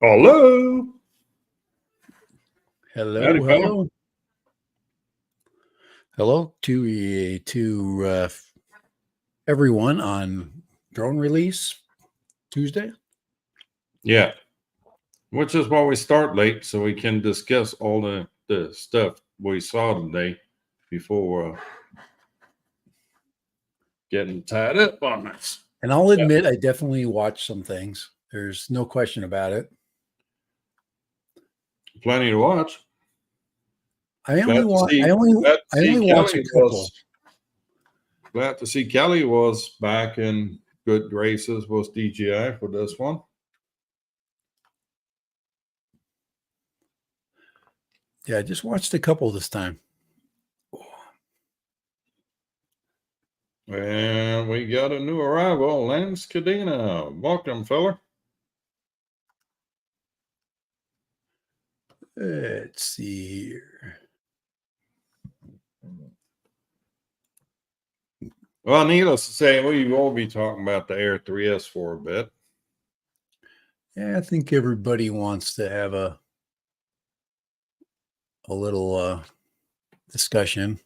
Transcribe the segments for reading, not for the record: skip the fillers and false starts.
Hello. Hello, Howdy, fella. hello, hello to everyone on drone release Tuesday. Yeah, which is why we start late so we can discuss all the stuff we saw today before getting tied up on this. And I'll admit, I definitely watched some things. There's no question about it. Plenty to watch. I only Glad to watched a couple. Glad to see Kelly was back in good graces with DJI for this one. Yeah, I just watched a couple this time. And we got a new arrival, Lance Cadena. Welcome, fella. Let's see here. Well, needless to say, we will be talking about the Air 3S for a bit. Yeah, I think everybody wants to have a little discussion.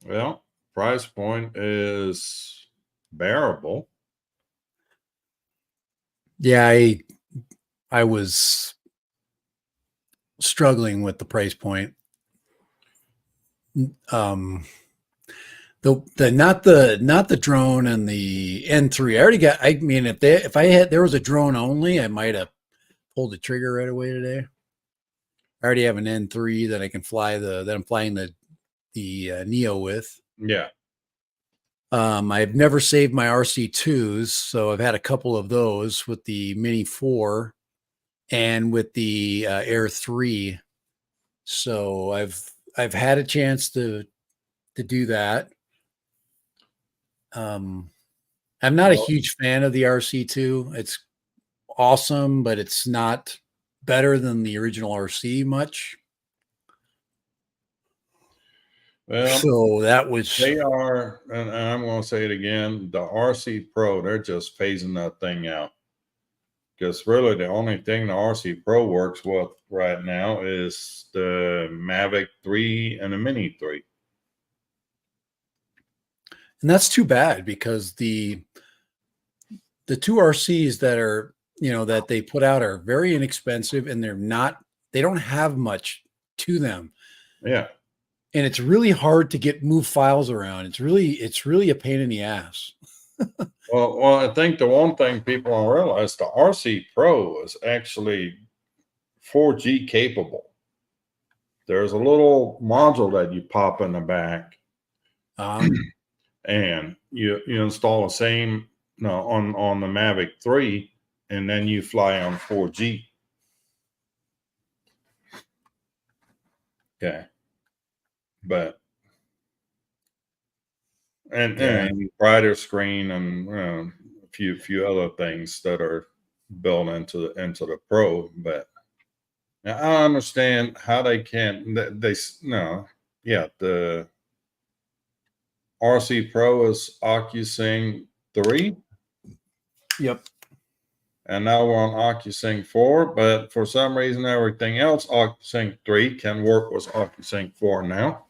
Well, price point is bearable. Yeah, I was struggling with the price point. The not the drone and the N3. I already got. I mean, if there was a drone only, I might have pulled the trigger right away today. I already have an N3 that I can fly that I'm flying the Neo with. Yeah. I've never saved my RC2s, so I've had a couple of those with the Mini 4 and with the Air 3. So I've had a chance to do that. I'm not a huge fan of the RC2. It's awesome, but it's not better than the original RC much. Well, so that was they are, and I'm going to say it again, the RC Pro, they're just phasing that thing out. Because really the only thing the RC Pro works with right now is the Mavic 3 and the Mini 3. And that's too bad because the two RCs that are, that they put out are very inexpensive and they don't have much to them. Yeah. And it's really hard to move files around. It's really a pain in the ass. Well, I think the one thing people don't realize, the RC Pro is actually 4G capable. There's a little module that you pop in the back, and you install the same on the Mavic 3, and then you fly on 4G. Okay, but and brighter screen and a few other things that are built into the Pro, but. Now, I understand how they can. The RC Pro is OcuSync 3. Yep. And now we're on OcuSync 4, but for some reason, everything else OcuSync 3 can work with OcuSync 4 now.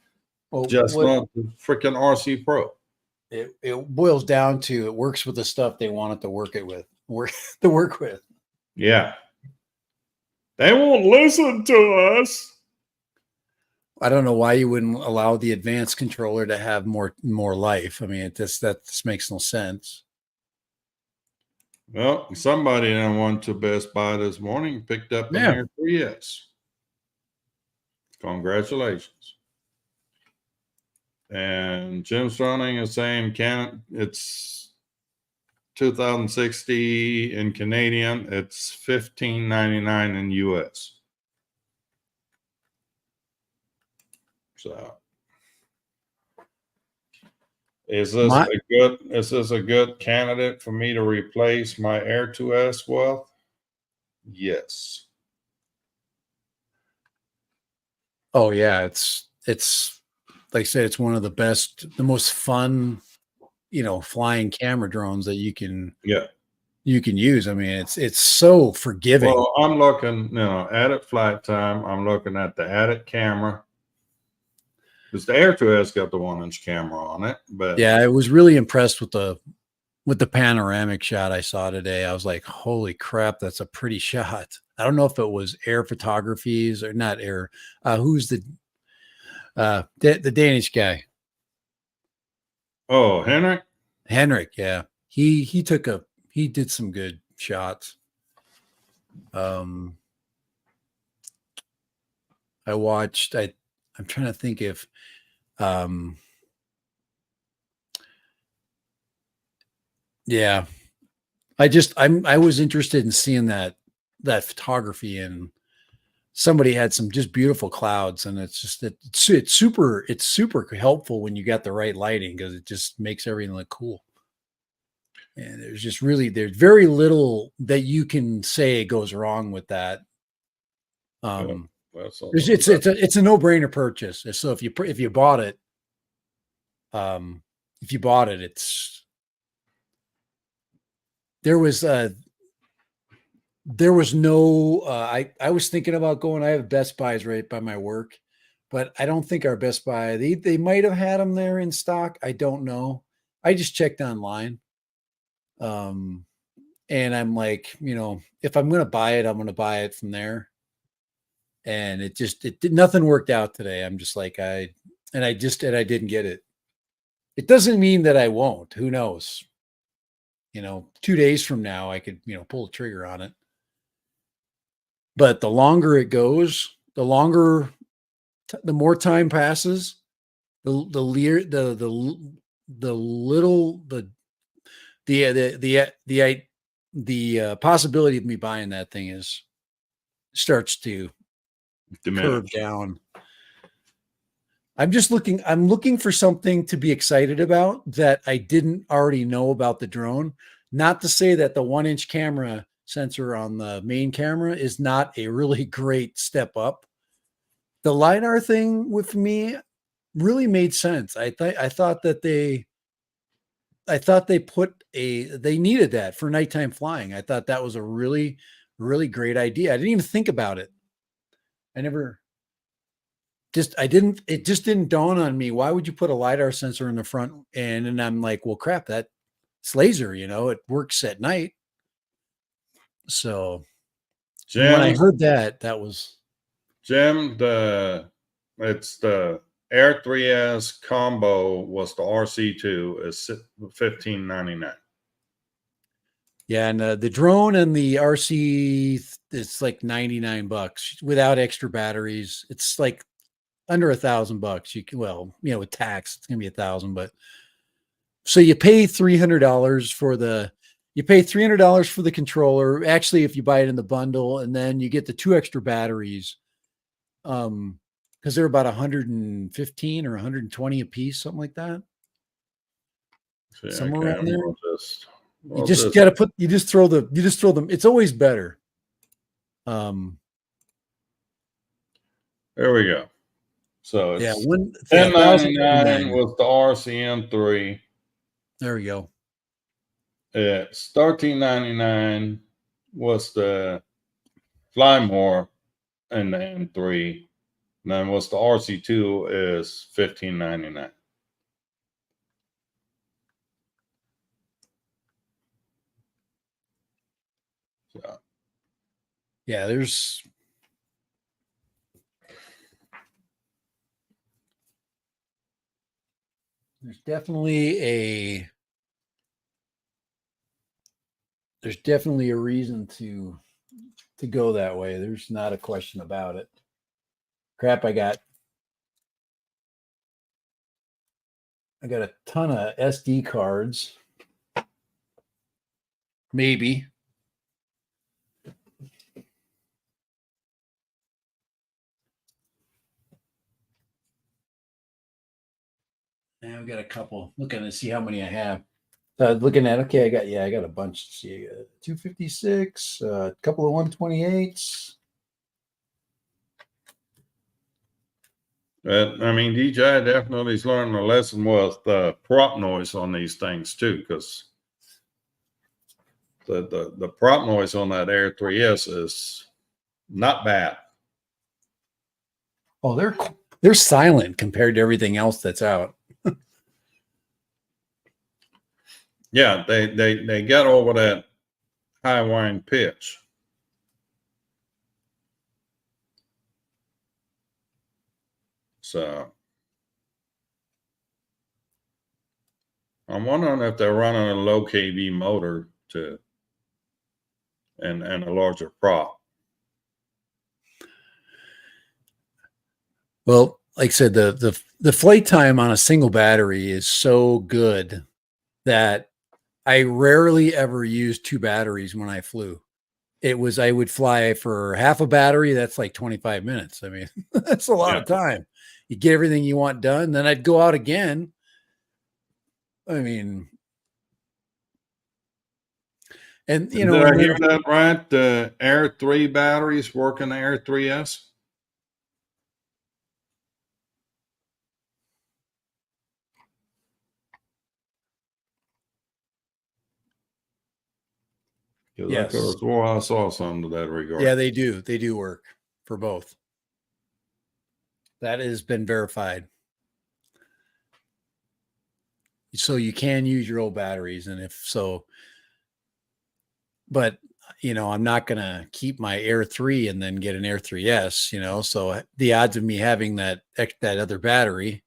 Well, just not the freaking RC Pro. It boils down to it works with the stuff they want it to work with. Yeah. They won't listen to us. I don't know why you wouldn't allow the advanced controller to have more life. I mean, that makes no sense. Well, somebody that went to Best Buy this morning picked up an Air 3S. Congratulations. And Jim's running is saying it's 2060 in Canadian. It's $15.99 in US. So is this a good candidate for me to replace my Air 2S with? Yes. Oh yeah, it's like I said, it's one of the best, the most fun flying camera drones that you can Yeah. use. I mean, it's so forgiving. Well, I'm looking, added flight time. I'm looking at the added camera because the Air 2S got the 1-inch camera on it. But Yeah, I was really impressed with the panoramic shot I saw today. I was like, holy crap, that's a pretty shot. I don't know if it was Air Photographies or not Air. Who's the Danish guy? oh, Henrik, Henrik, yeah. He did some good shots. I'm trying to think if yeah. I was interested in seeing that photography, and somebody had some just beautiful clouds, and it's super helpful when you got the right lighting because it just makes everything look cool. And there's very little that you can say goes wrong with that. It's a no-brainer purchase. So if you bought it, it's there was no I was thinking about going. I have Best Buys right by my work, but I don't think our Best Buy, they might have had them there in stock. I don't know. I just checked online. And I'm like, if I'm going to buy it, I'm going to buy it from there. And nothing worked out today. I'm just like, I didn't get it. It doesn't mean that I won't. Who knows? 2 days from now, I could, pull the trigger on it. But the longer it goes, the more time passes, the possibility of me buying that thing starts to curve down. I'm looking for something to be excited about that I didn't already know about the drone. Not to say that the 1-inch camera sensor on the main camera is not a really great step up. The LiDAR thing with me really made sense. I thought they they needed that for nighttime flying. I thought that was a really, really great idea. I didn't even think about it. It just didn't dawn on me. Why would you put a LiDAR sensor in the front? And I'm like, well, crap, that's laser, it works at night. So Jim, when I heard that was Jim, it's the Air 3S combo was the RC2 is $15.99. yeah, and the drone and the RC, it's like $99 without extra batteries. It's like under $1,000. You can, with tax, it's gonna be $1,000. But so you pay $300 for the controller. Actually, if you buy it in the bundle, and then you get the 2 extra batteries, because they're about 115 or 120 a piece, something like that. Somewhere around there. You just throw them. It's always better. There we go. So it's $10.99 was the RCM3. There we go. It's $13.99 was the Fly More and the M3. And then what's the RC2 is $15.99. So. Yeah, there's definitely a reason to go that way. There's not a question about it. Crap, I got a ton of SD cards. Maybe. Now I've got a couple. Looking to see how many I have. Looking at, okay, I got a bunch. See, 256, a couple of 128s. But I mean, DJI definitely is learning a lesson with prop noise on these things too, because the prop noise on that Air 3S is not bad. Oh, they're silent compared to everything else that's out. Yeah, they get over that high whine pitch. So I'm wondering if they're running a low kV motor to and a larger prop. Well, like I said, the flight time on a single battery is so good that I rarely ever used two batteries when I flew. I would fly for half a battery. That's like 25 minutes. I mean, that's a lot Yeah. of time. You get everything you want done. Then I'd go out again. I mean, and you And know, did and I then hear that right? The Air 3 batteries work in the Air 3S? Because I could yes, have swore I saw something to that regard. yeah, they do. They do work for both. That has been verified. So you can use your old batteries, and if so, but you know, I'm not gonna keep my Air 3 and then get an Air 3S, you know. So the odds of me having that other battery,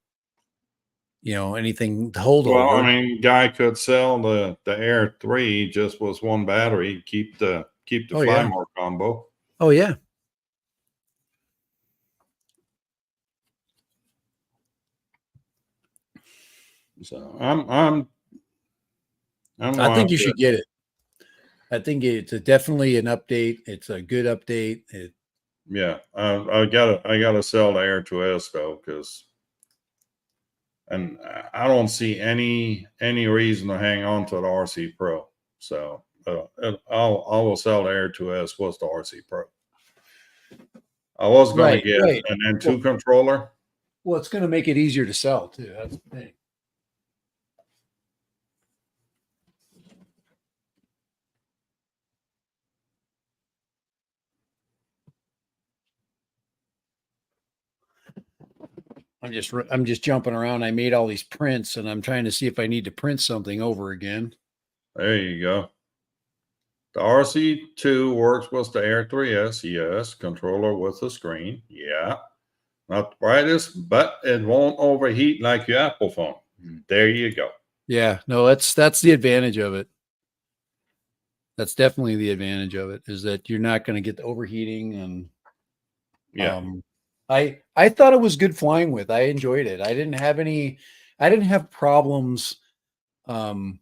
you know, anything to hold Well, I over. mean, guy could sell the Air 3 just with one battery, keep the Oh fly yeah. more combo. Oh yeah. So I'm I gonna think have you to, should get it. I think it's definitely an update. It's a good update. yeah, I gotta sell the Air 2S though, because and I don't see any reason to hang on to the RC Pro. So I will sell the Air 2S plus the RC Pro. I was going to Right, get right. an Well, N2 controller. well, it's going to make it easier to sell too. That's the thing. I'm just jumping around. I made all these prints, and I'm trying to see if I need to print something over again. There you go. The RC2 works with the Air 3S. Yes. Controller with a screen. Yeah. Not the brightest, but it won't overheat like your Apple phone. There you go. Yeah, no, that's the advantage of it. That's definitely the advantage of it is that you're not going to get the overheating. And Yeah. I thought it was good flying with. I enjoyed it. I didn't have problems. Um,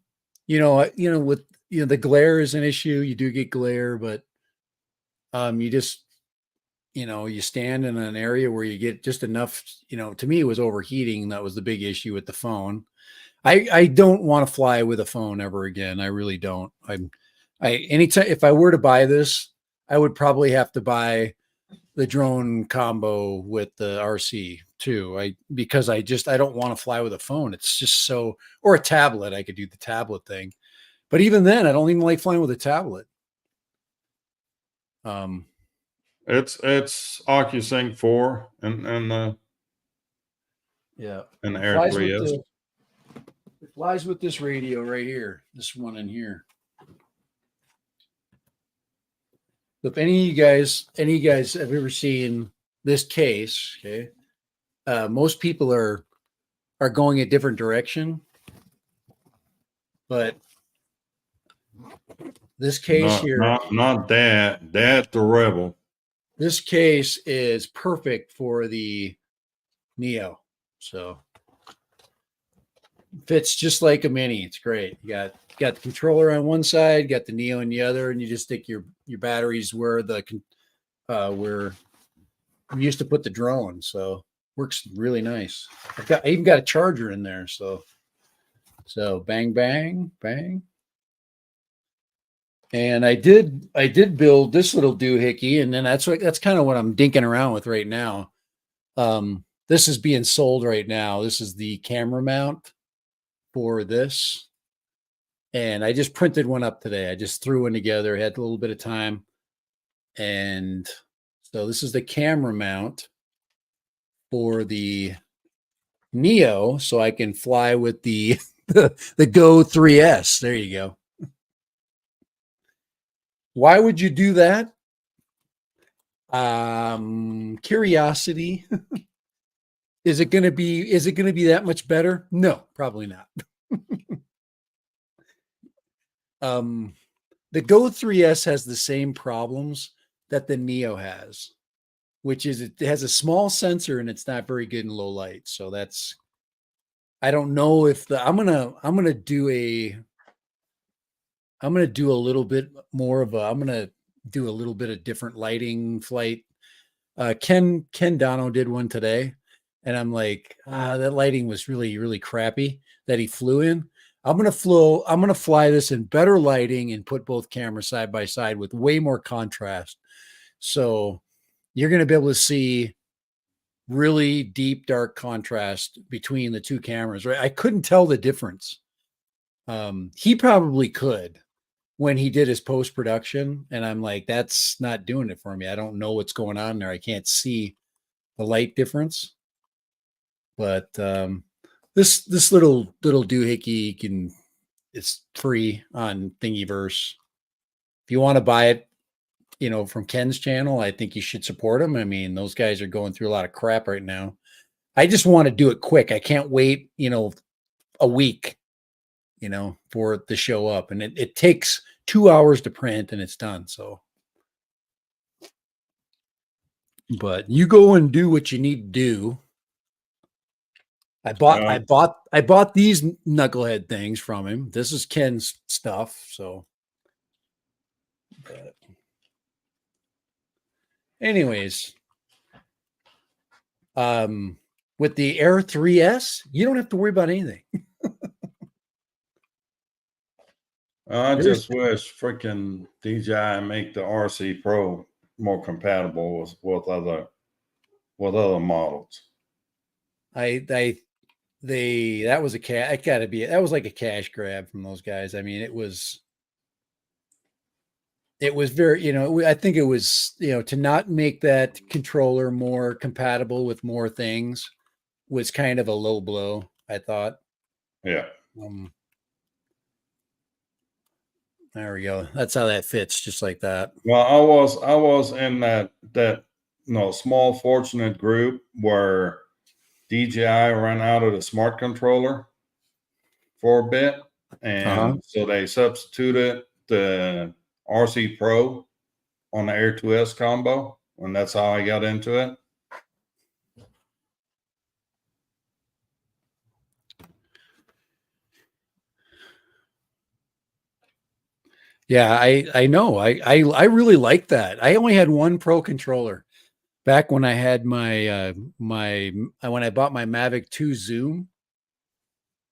with the glare is an issue. You do get glare, but you just you stand in an area where you get just enough. To me, it was overheating. That was the big issue with the phone. I don't want to fly with a phone ever again. I really don't. Anytime if I were to buy this, I would probably have to buy the drone combo with the RC too. Because I don't want to fly with a phone. It's just so, or a tablet. I could do the tablet thing, but even then, I don't even like flying with a tablet. Um, It's OcuSync 4 yeah, and the it Air flies with 3S. this radio right here. This one in here. If any of you guys have ever seen this case, okay, most people are going a different direction, but this case Not here, not not that. That the Rebel. this case is perfect for the Neo. So fits just like a mini. It's great. You got the controller on one side, got the Neo on the other, and you just stick your batteries where where we used to put the drone. So works really nice. I even got a charger in there. So bang, bang, bang. And I did build this little doohickey, and then that's kind of what I'm dinking around with right now. this is being sold right now. This is the camera mount for this. And I just printed one up today. I just threw one together, had a little bit of time. And so this is the camera mount for the Neo, so I can fly with the the Go 3S. There you go. Why would you do that? Curiosity. Is it going to be that much better? No, probably not. The Go 3S has the same problems that the Neo has, which is it has a small sensor and it's not very good in low light. So that's, I don't know if I'm gonna do a little bit more of I'm gonna do a little bit of different lighting flight. Ken Dono did one today, and I'm like, that lighting was really, really crappy that he flew in. I'm gonna fly this in better lighting and put both cameras side by side with way more contrast. So you're gonna be able to see really deep, dark contrast between the two cameras, right? I couldn't tell the difference. He probably could when he did his post production, and I'm like, that's not doing it for me. I don't know what's going on there. I can't see the light difference. But this little doohickey it's free on Thingiverse. If you want to buy it, from Ken's channel, I think you should support him. I mean, those guys are going through a lot of crap right now. I just want to do it quick. I can't wait, a week, for it to show up. And it takes 2 hours to print and it's done. So, but you go and do what you need to do. I bought these knucklehead things from him. This is Ken's stuff. So, but anyways, with the Air 3S, you don't have to worry about anything. I just wish freaking DJI make the RC Pro more compatible with other models. That was like a cash grab from those guys. I mean, it was very, I think it was, to not make that controller more compatible with more things was kind of a low blow, I thought. Yeah. There we go. That's how that fits, just like that. Well, I was in that small fortunate group where DJI ran out of the smart controller for a bit, and so they substituted the RC Pro on the Air 2S combo, and that's how I got into it. Yeah, I know. I really like that. I only had one Pro controller back when I had when I bought my Mavic 2 Zoom.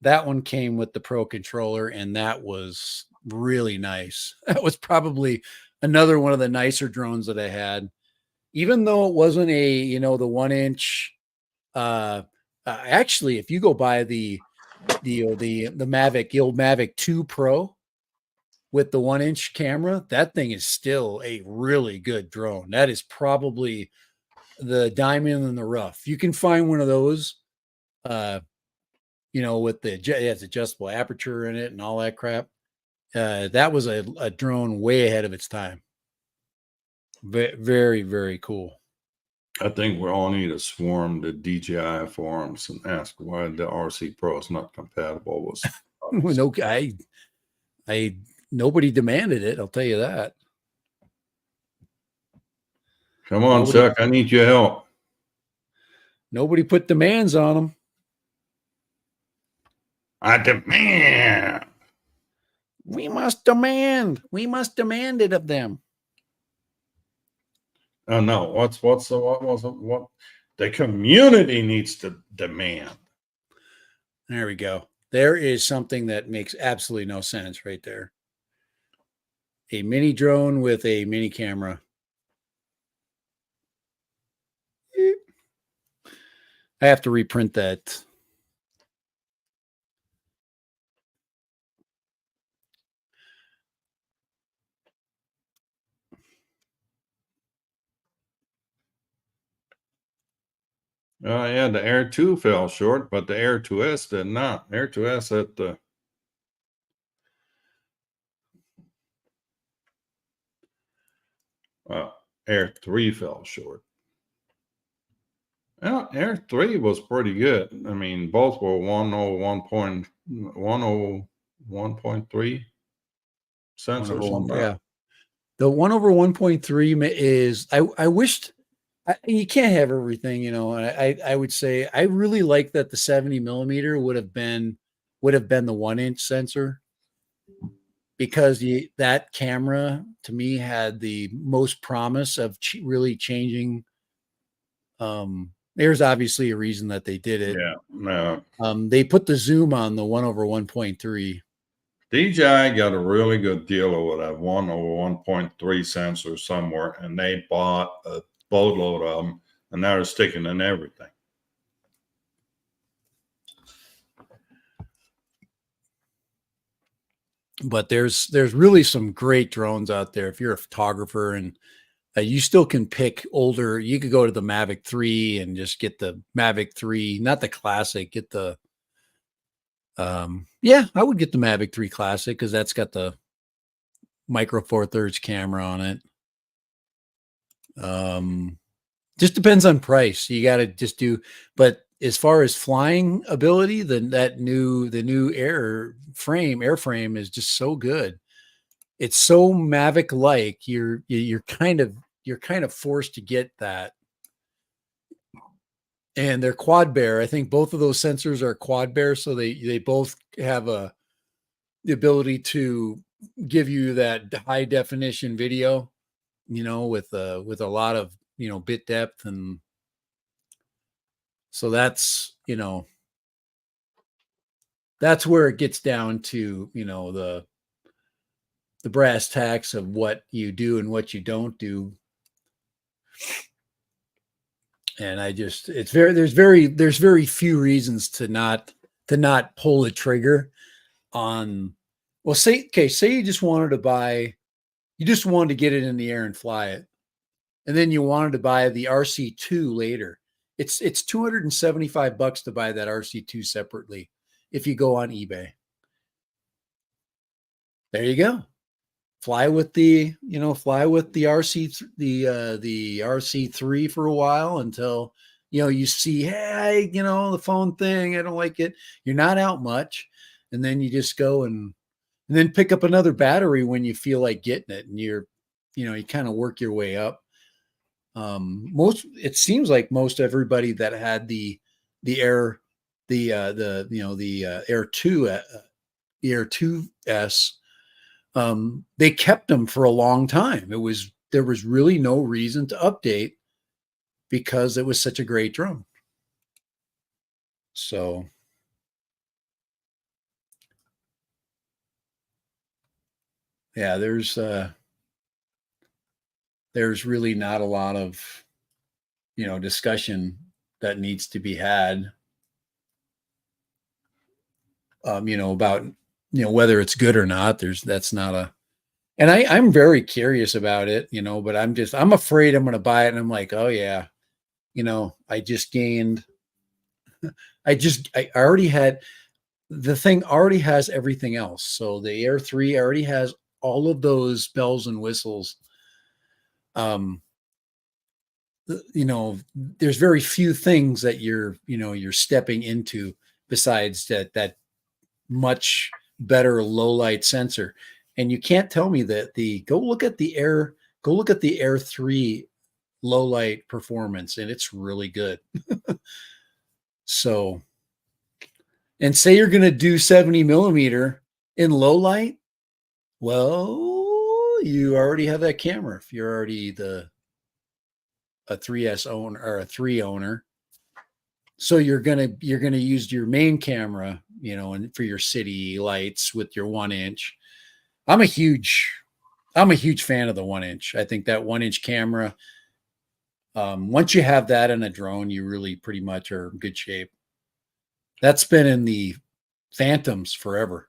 That one came with the Pro controller, and that was really nice. That was probably another one of the nicer drones that I had, even though it wasn't the 1-inch. Actually, if you go buy the Mavic, the old Mavic 2 Pro with the 1-inch camera, that thing is still a really good drone. That is probably the diamond in the rough. You can find one of those, with it has adjustable aperture in it and all that crap. That was a drone way ahead of its time. Very, very cool. I think we all need to swarm the DJI forums and ask why the RC Pro is not compatible with. No, nobody demanded it. I'll tell you that. Come on, Chuck. I need your help. Nobody put demands on them. I demand. We must demand. We must demand it of them. Oh no! What the community needs to demand. There we go. There is something that makes absolutely no sense right there. A mini drone with a mini camera. I have to reprint that. Yeah, the Air 2 fell short, but the Air 2S did not. Air 2S at the Air 3 fell short. Well, Air 3 was pretty good. I mean, both were 101.3 sensors. Yeah. The 1/1.3 is, I wished, you can't have everything, you know. And I would say I really like that the 70 millimeter would have been the 1-inch sensor, because that camera to me had the most promise of really changing. There's obviously a reason that they did it. Yeah, no. They put the zoom on the 1/1.3. DJI got a really good deal over that 1/1.3 sensor somewhere, and they bought a boatload of them, and now they're sticking in everything. But there's really some great drones out there if you're a photographer, and you still can pick older. You could go to the Mavic 3 and just get the Mavic 3, not the classic, get the yeah, I would get the Mavic 3 classic, because that's got the micro four thirds camera on it. Just depends on price. You got to just do, but as far as flying ability, then the new airframe is just so good. It's so Mavic like. You're kind of forced to get that. And they're quad bear. I think both of those sensors are quad bear, so they both have the ability to give you that high definition video, you know, with a lot of, you know, bit depth. And so that's, you know, that's where it gets down to, you know, the brass tacks of what you do and what you don't do. And there's very few reasons to not pull the trigger on, well, say you just wanted to get it in the air and fly it, and then you wanted to buy the RC2 later. It's $275 to buy that RC2 separately if you go on eBay. There you go. Fly with the RC3 for a while until, you know, you see, hey, you know, the phone thing, I don't like it. You're not out much. And then you just go and then pick up another battery when you feel like getting it. And you kind of work your way up. It seems like most everybody that had the Air, the Air 2, the Air 2S, they kept them for a long time. There was really no reason to update, because it was such a great drone. So yeah, there's really not a lot of, you know, discussion that needs to be had, you know, about, you know, whether it's good or not. That's not a, and I'm very curious about it, you know, but I'm afraid I'm going to buy it. And I'm like, oh yeah, you know, I already had, the thing already has everything else. So the Air 3 already has all of those bells and whistles. You know, there's very few things that you're stepping into besides that much better low light sensor. And you can't tell me that go look at the Air 3 low light performance, and it's really good. So, and say you're going to do 70 millimeter in low light, well, you already have that camera. If you're already a 3S owner or a 3 owner, so you're gonna use your main camera, you know, and for your city lights with your 1-inch. I'm a huge fan of the 1-inch. I think that 1-inch camera Once you have that in a drone, you really pretty much are in good shape. That's been in the Phantoms forever.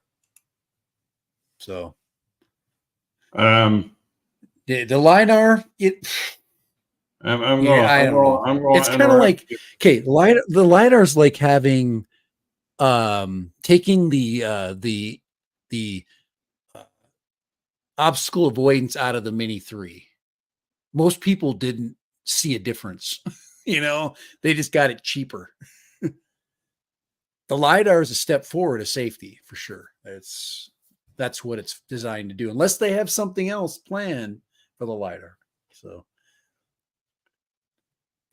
So Um, the LiDAR, I'm yeah, going. I I'm don't going. know. I'm going It's to kind of interrupt like, you. okay, the LiDAR's like having taking the uh, obstacle avoidance out of the Mini 3. Most people didn't see a difference. They just got it cheaper. The LiDAR is a step forward of safety for sure. That's what it's designed to do, unless they have something else planned for the LiDAR. So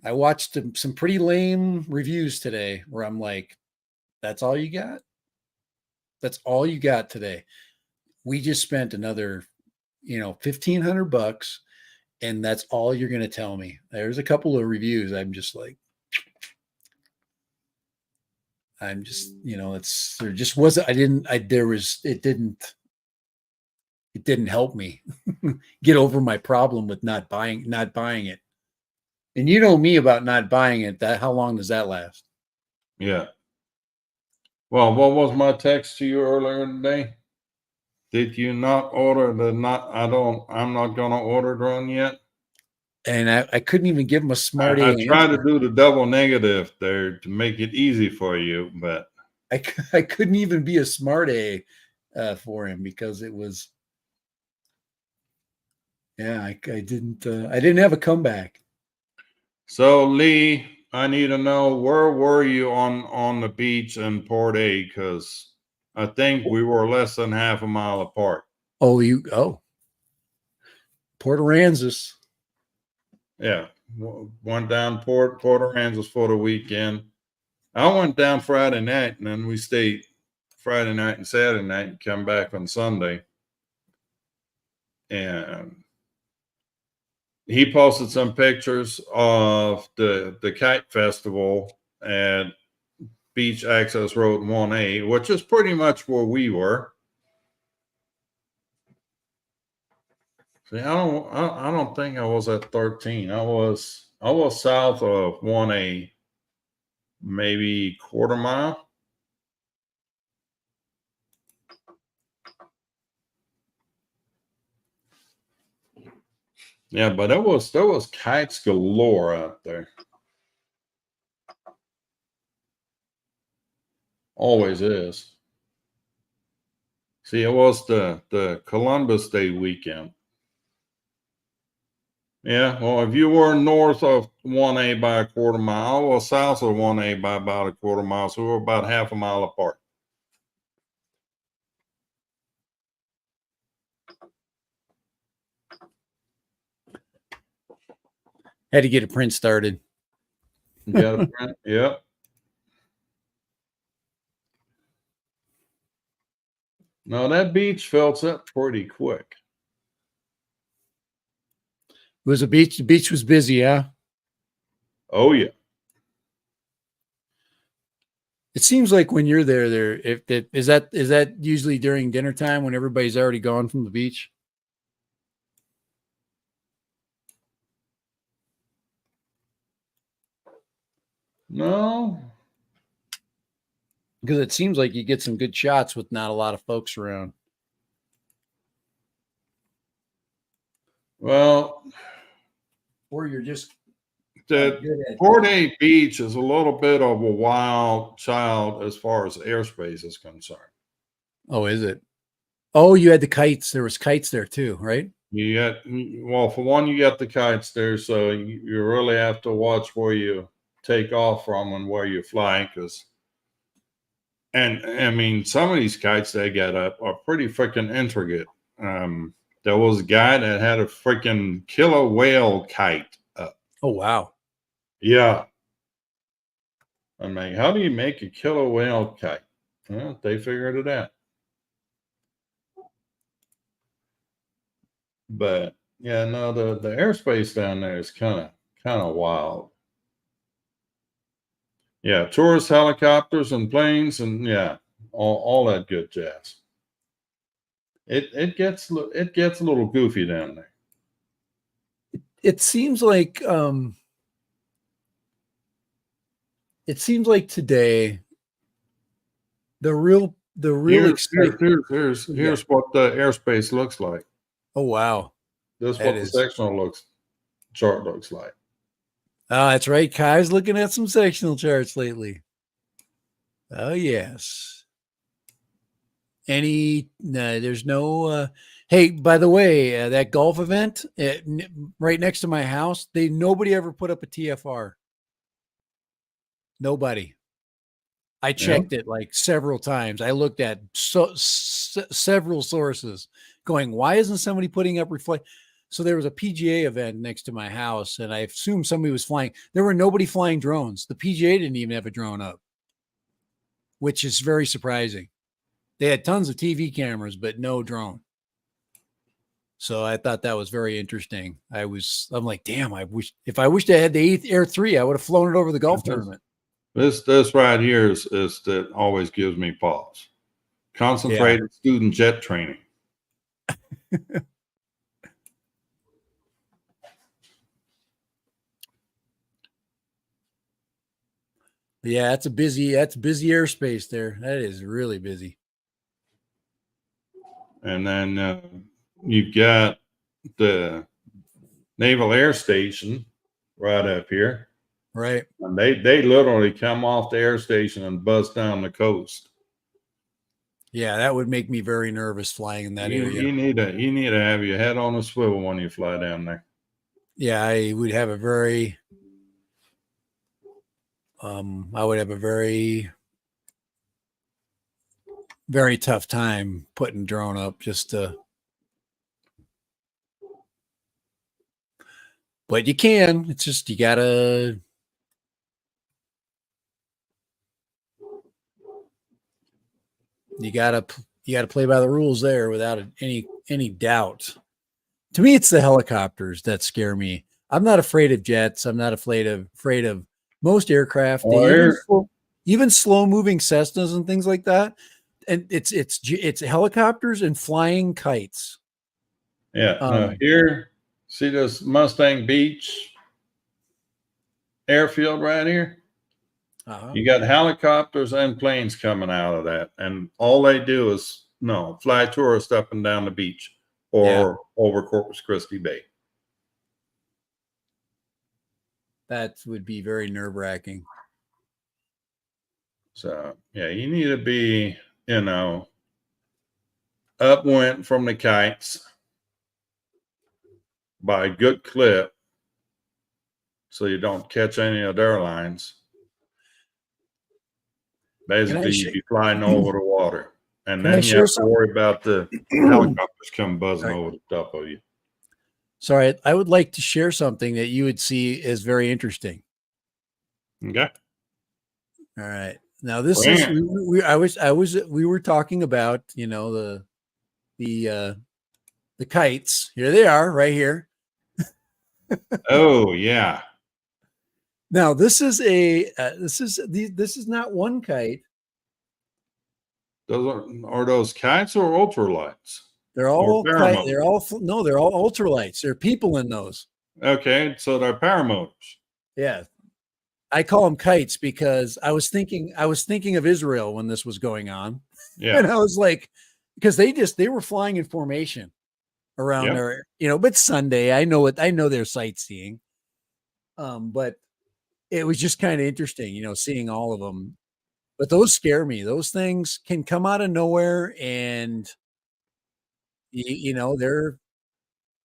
I watched some pretty lame reviews today where I'm like, that's all you got? That's all you got today. We just spent another, $1,500, and that's all you're going to tell me. There's a couple of reviews. I'm just, there just wasn't, it didn't help me get over my problem with not buying it. And you know me about not buying it. How long does that last? Yeah. Well, what was my text to you earlier today? Did you not order the not? I'm not going to order drone yet. And I couldn't even give him a smart I A tried to answer. do the double negative there to make it easy for you, but I couldn't even be a smart A for him because it was, yeah, I didn't have a comeback. so Lee, I need to know, where were you on the beach in Port A? Because I think we were less than half a mile apart. Oh, Port Aransas. Yeah, went down Port Aransas for the weekend. I went down Friday night, and then we stayed Friday night and Saturday night, and come back on Sunday. And he posted some pictures of the kite festival at Beach Access Road 1A, which is pretty much where we were. See, I don't think I was at 13. I was south of 1A, maybe quarter mile. Yeah, but there was kites galore out there. Always is. See, it was the Columbus Day weekend. Yeah, well, if you were north of 1A by a quarter mile, or south of 1A by about a quarter mile, so we're about half a mile apart. Had to get a print started. You got a print? Yep. No, that beach fills up pretty quick. It was a beach. The beach was busy, yeah. Oh yeah. It seems like when you're there, is that usually during dinner time when everybody's already gone from the beach? No. Because it seems like you get some good shots with not a lot of folks around. Well, Or you're just the good at. Port A Beach is a little bit of a wild child as far as airspace is concerned. Oh, is it? Oh, you had the kites. There was kites there too, right? You got, well, for one, you got the kites there, so you really have to watch where you take off from and where you fly, because, and I mean, some of these kites they get up are pretty freaking intricate. There was a guy that had a freaking killer whale kite up. Oh, wow. Yeah. I'm like, how do you make a killer whale kite? Well, they figured it out. But yeah, no, the airspace down there is kind of wild. Yeah, tourist helicopters and planes, and yeah, all that good jazz. It gets a little goofy down there. It seems like it seems like today the real excitement. Here's what the airspace looks like. Oh wow, This is that what the is. sectional chart looks like. Oh, that's right. Kai's looking at some sectional charts lately. Oh yes. There's no. Hey, by the way, that golf event right next to my house, nobody ever put up a TFR. Nobody. I checked it like several times. I looked at several sources going, why isn't somebody putting up reflect? So there was a PGA event next to my house, and I assumed somebody was flying. There were nobody flying drones. The PGA didn't even have a drone up, which is very surprising. They had tons of TV cameras, but no drone. So I thought that was very interesting. I'm like, damn, I wished I had the 8th Air 3, I would have flown it over the golf tournament. This right here is that always gives me pause. Concentrated student jet training. Yeah, that's busy airspace there. That is really busy. And then you've got the Naval Air Station right up here. Right. And they literally come off the air station and buzz down the coast. Yeah, that would make me very nervous flying in that area. You need to have your head on a swivel when you fly down there. Yeah, I would have a very very tough time putting drone up but you can. It's just you gotta play by the rules there without any doubt. To me, it's the helicopters that scare me. I'm not afraid of jets. I'm not afraid of most aircraft, even slow moving Cessnas and things like that. And it's helicopters and flying kites. Yeah. Here, see this Mustang Beach airfield right here? You got helicopters and planes coming out of that, and all they do is fly tourists up and down the beach or over Corpus Christi Bay. That would be very nerve-wracking. So yeah, you need to be upwind from the kites by a good clip so you don't catch any of their lines. Basically, you'd be flying over the water, and then you have to worry about the helicopters come buzzing over the top of you. Sorry, I would like to share something that you would see as very interesting. Okay. All right. Now this is we were talking about the kites. Here they are, right here. Oh yeah. Now this is this is not one kite. Are those kites or ultralights? They're all ultralights. There are people in those. Okay, so they're paramotors. Yeah. I call them kites because I was thinking of Israel when this was going on. Yeah. And I was like, because they were flying in formation around there, but Sunday, I know they're sightseeing. But it was just kind of interesting, seeing all of them. But those scare me. Those things can come out of nowhere, and they're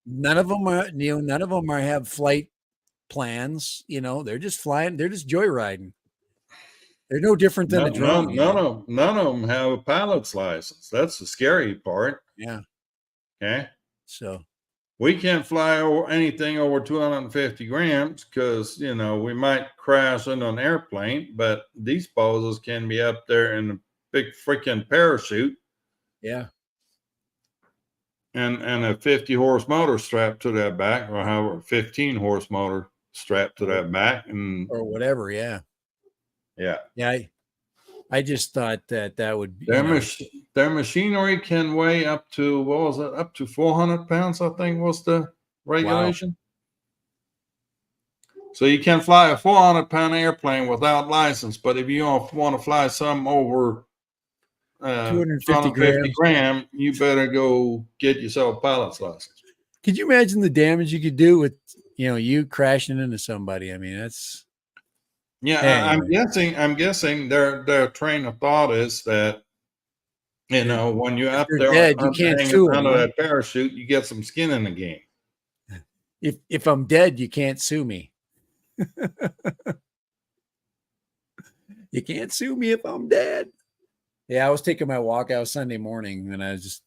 none of them have flight plans. They're just flying. They're just joyriding. They're no different than a drone. None of them have a pilot's license. That's the scary part. Yeah. Okay. So we can't fly anything over 250 grams because we might crash into an airplane. But these bozos can be up there in a big freaking parachute. Yeah. And a 50 horse motor strapped to that back, or however 15 horse motor strapped to that back, or whatever. Yeah. I just thought that would be their machinery can weigh up to up to 400 pounds, I think was the regulation. So you can fly a 400-pound airplane without license, but if you want to fly something over 250 250 grams. gram, you better go get yourself a pilot's license. Could you imagine the damage you could do with, you crashing into somebody? I mean, that's anyway. I'm guessing their train of thought is that when you're If up they're there dead, you can't hanging sue them. under Huh? that parachute, you get some skin in the game. If I'm dead, you can't sue me. You can't sue me if I'm dead. Yeah, I was taking my walk out Sunday morning and I was just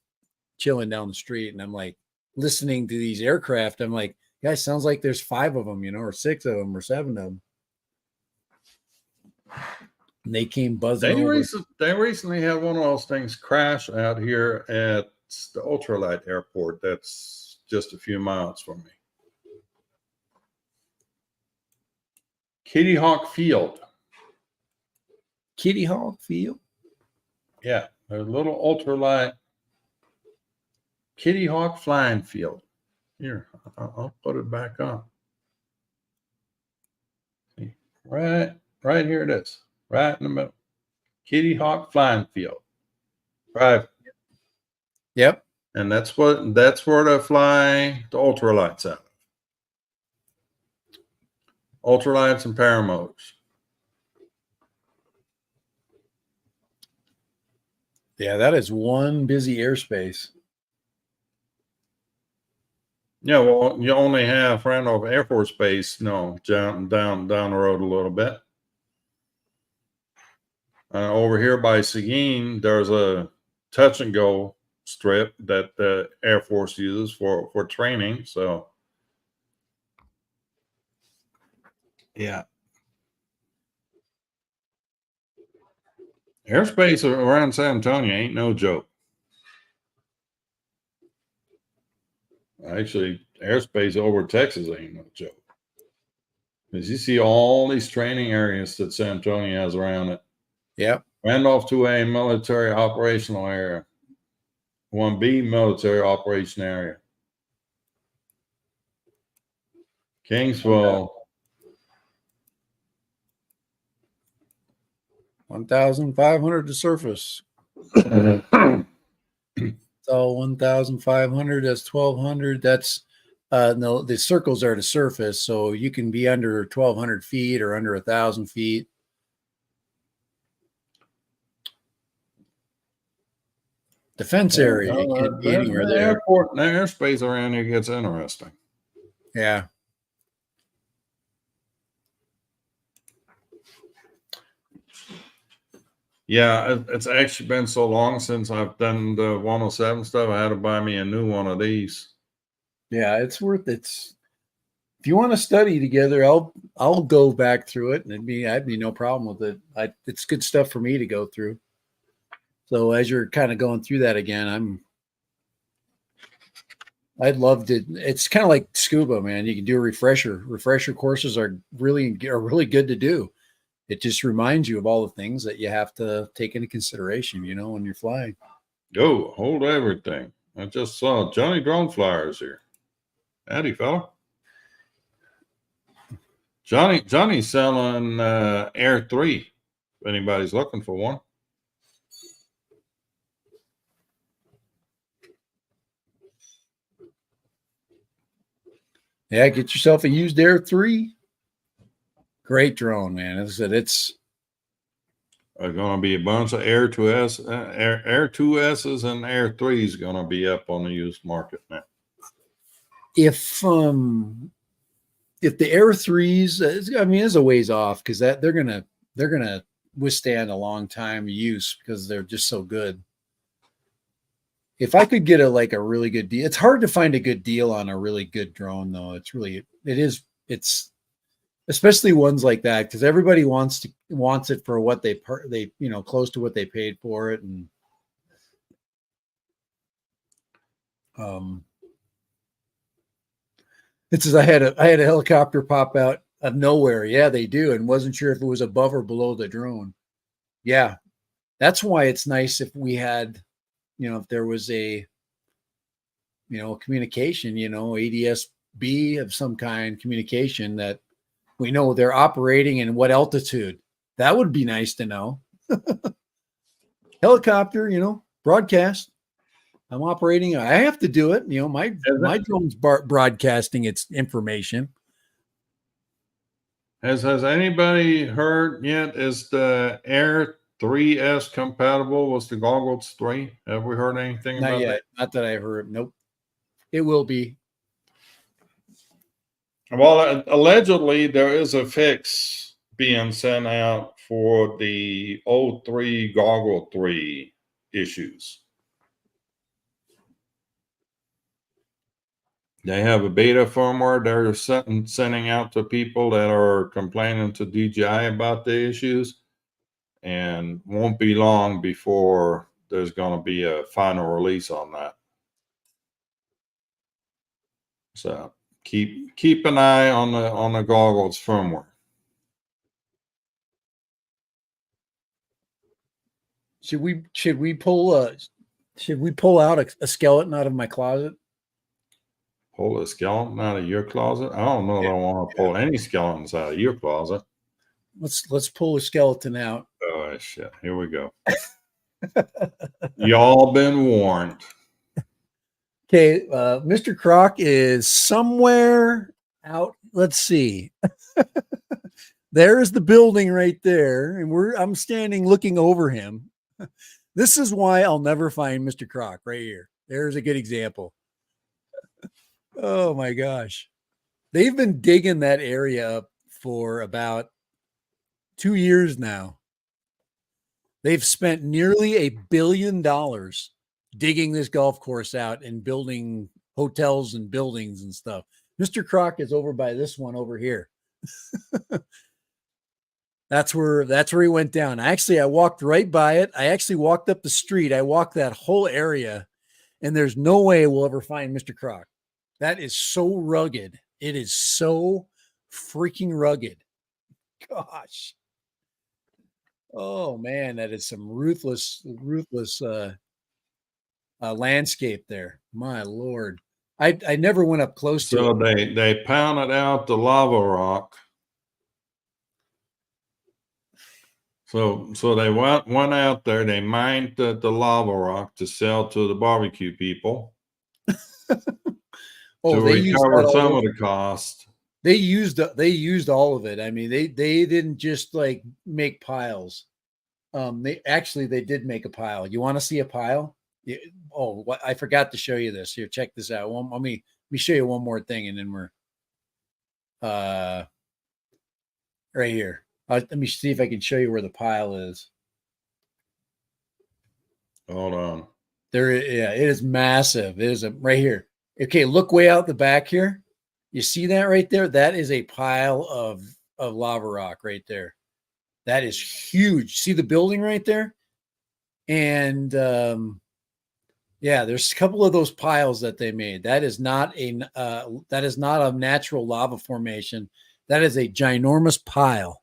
chilling down the street and I'm like listening to these aircraft. I'm like, guys, sounds like there's 5 of them, or 6 of them or 7 of them. And they came buzzing over. They recently had one of those things crash out here at the ultralight airport that's just a few miles from me. Kitty Hawk Field. Kitty Hawk Field? Yeah, a little ultralight Kitty Hawk flying field. Here, I'll put it back on. See, right here it is, right in the middle. Kitty Hawk flying field. Private. Yep. And that's where they fly the ultralights out. Ultralights and paramotors. Yeah, that is one busy airspace. Yeah, well, you only have Randolph Air Force Base, down the road a little bit. Over here by Seguin, there's a touch and go strip that the Air Force uses for training. So, yeah. Airspace around San Antonio ain't no joke. Actually, airspace over Texas ain't no joke. Because you see all these training areas that San Antonio has around it. Yep. Randolph 2A military operational area. 1B military operation area. Kingsville. 1,500 to surface. It's all 1,500. That's 1,200. That's no, the circles are to surface, so you can be under 1,200 feet or under 1,000 feet. Defense area, you can't be anywhere there. Airport, the airspace around here gets interesting. Yeah. Yeah, it's actually been so long since I've done the 107 stuff. I had to buy me a new one of these. Yeah, it's worth it. If you want to study together, I'll go back through it, and I'd be no problem with it. It's good stuff for me to go through. So as you're kind of going through that again, I'd love to. It's kind of like scuba, man. You can do a refresher. Refresher courses are really good to do. It just reminds you of all the things that you have to take into consideration, when you're flying. Go, hold everything. I just saw Johnny Drone Flyers here. Howdy, fella. Johnny's selling Air 3, if anybody's looking for one. Yeah, get yourself a used Air 3. Great drone, man. As I said, it's going to be a bunch of Air 2S, Air 2S's and Air 3s going to be up on the used market now. If the Air 3s, is a ways off because they're gonna withstand a long time of use because they're just so good. If I could get a really good deal, it's hard to find a good deal on a really good drone though. It's especially ones like that because everybody wants it for what they close to what they paid for it, and it says I had a helicopter pop out of nowhere. Yeah, they do, and wasn't sure if it was above or below the drone. Yeah, that's why it's nice if we had, if there was a, communication, ADS-B of some kind, communication that We know they're operating in what altitude. That would be nice to know. Helicopter, broadcast. I'm operating. I have to do it. My drone's broadcasting its information. Has anybody heard yet? Is the Air 3S compatible with the Goggles 3? Have we heard anything Not about yet. that? Not that I heard. Nope. It will be. Well, allegedly there is a fix being sent out for the O3 Goggle 3 issues. They have a beta firmware they're sending out to people that are complaining to DJI about the issues, and won't be long before there's going to be a final release on that. So keep an eye on the goggles firmware. Should we pull out a skeleton out of my closet? Pull a skeleton out of your closet? I don't know. I don't want to pull any skeletons out of your closet. Let's pull a skeleton out. Oh shit! Here we go. Y'all been warned. Okay, Mr. Croc is somewhere out. Let's see. There's the building right there, and I'm standing looking over him. This is why I'll never find Mr. Croc right here. There's a good example. Oh my gosh. They've been digging that area up for about 2 years now. They've spent nearly $1 billion digging this golf course out and building hotels and buildings and stuff. Mr. Croc is over by this one over here. That's where he went down. I walked right by it. I actually walked up the street. I walked that whole area, and there's no way we'll ever find Mr. Croc. That is so rugged. It is so freaking rugged. Gosh. Oh man, that is some ruthless landscape there. My Lord. I never went up close to So it. they pounded out the lava rock. So they went out there, they mined the lava rock to sell to the barbecue people. To recover some of the cost. They used all of it. I mean, they didn't just like make piles. They did make a pile. You want to see a pile? I forgot to show you this. Here, check this out. Let me show you one more thing, and then we're right here. Let me see if I can show you where the pile is. Hold on. It is massive. It is right here. Okay, look way out the back here. You see that right there? That is a pile of lava rock right there. That is huge. See the building right there? And there's a couple of those piles that they made. That is not a natural lava formation. That is a ginormous pile.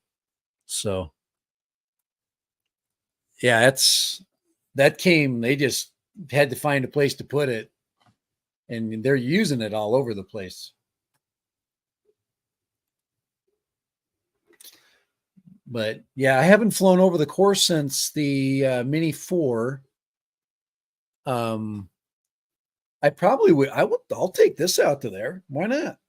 So yeah, they just had to find a place to put it, and they're using it all over the place. But yeah, I haven't flown over the course since the Mini 4. I probably would. I'll take this out to there. Why not?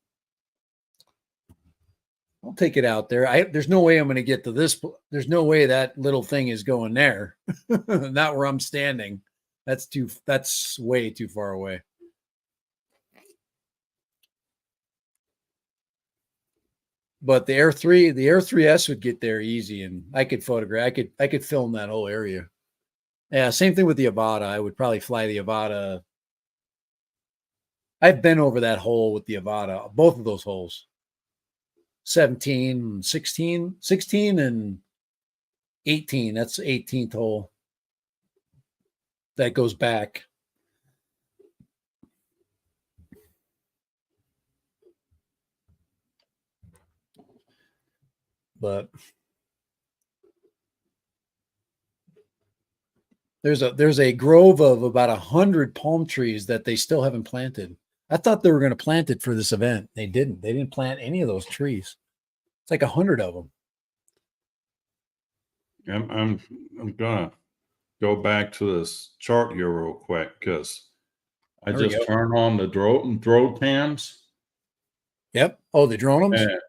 I'll take it out there. There's no way I'm going to get to this. There's no way that little thing is going there. Not where I'm standing. That's way too far away. But the Air 3S would get there easy, and I could photograph. I could film that whole area. Yeah, same thing with the Avata. I would probably fly the Avata. I've been over that hole with the Avata, both of those holes. 17, 16, and 18. That's the 18th hole. That goes back. But there's a grove of about 100 palm trees that they still haven't planted. I thought they were going to plant it for this event. They didn't. They didn't plant any of those trees. It's like 100 of them. I'm gonna go back to this chart here real quick because I There we just go. turned on the drone cams. Yep. Oh, the droneums? And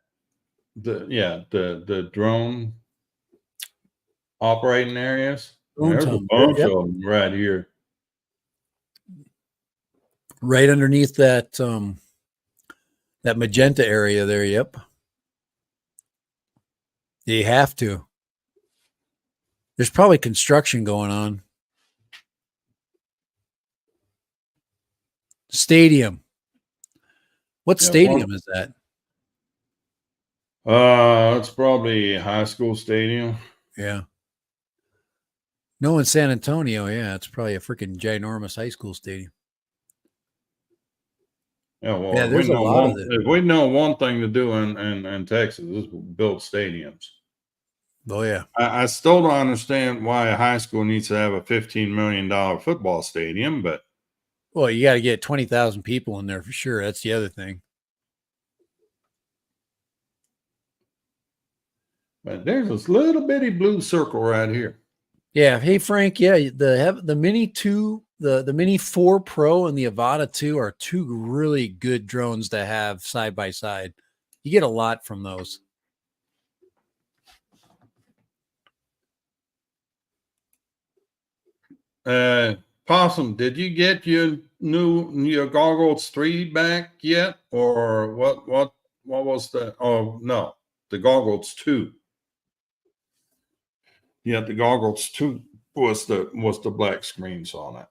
the drone operating areas. There's a bunch Yep. of them right here. Right underneath that that magenta area there. Yep. You have to. There's probably construction going on. Stadium. What Yeah, stadium is that? It's probably a high school stadium. Yeah. No, in San Antonio. Yeah, it's probably a freaking ginormous high school stadium. Yeah, well, Yeah, there's a lot of it. if we know one thing to do in Texas is build stadiums. Oh yeah. I still don't understand why a high school needs to have a $15 million football stadium, but Well, you got to get 20,000 people in there for sure. That's the other thing. there's this little bitty blue circle right here. Yeah. Hey Frank. Yeah, the Mini 2, the Mini 4 Pro, and the Avata 2 are two really good drones to have side by side. You get a lot from those. Possum, did you get your goggles 3 back yet, or what? What was the? Oh no, the goggles 2. Yeah, the goggles 2 was the black screens on it.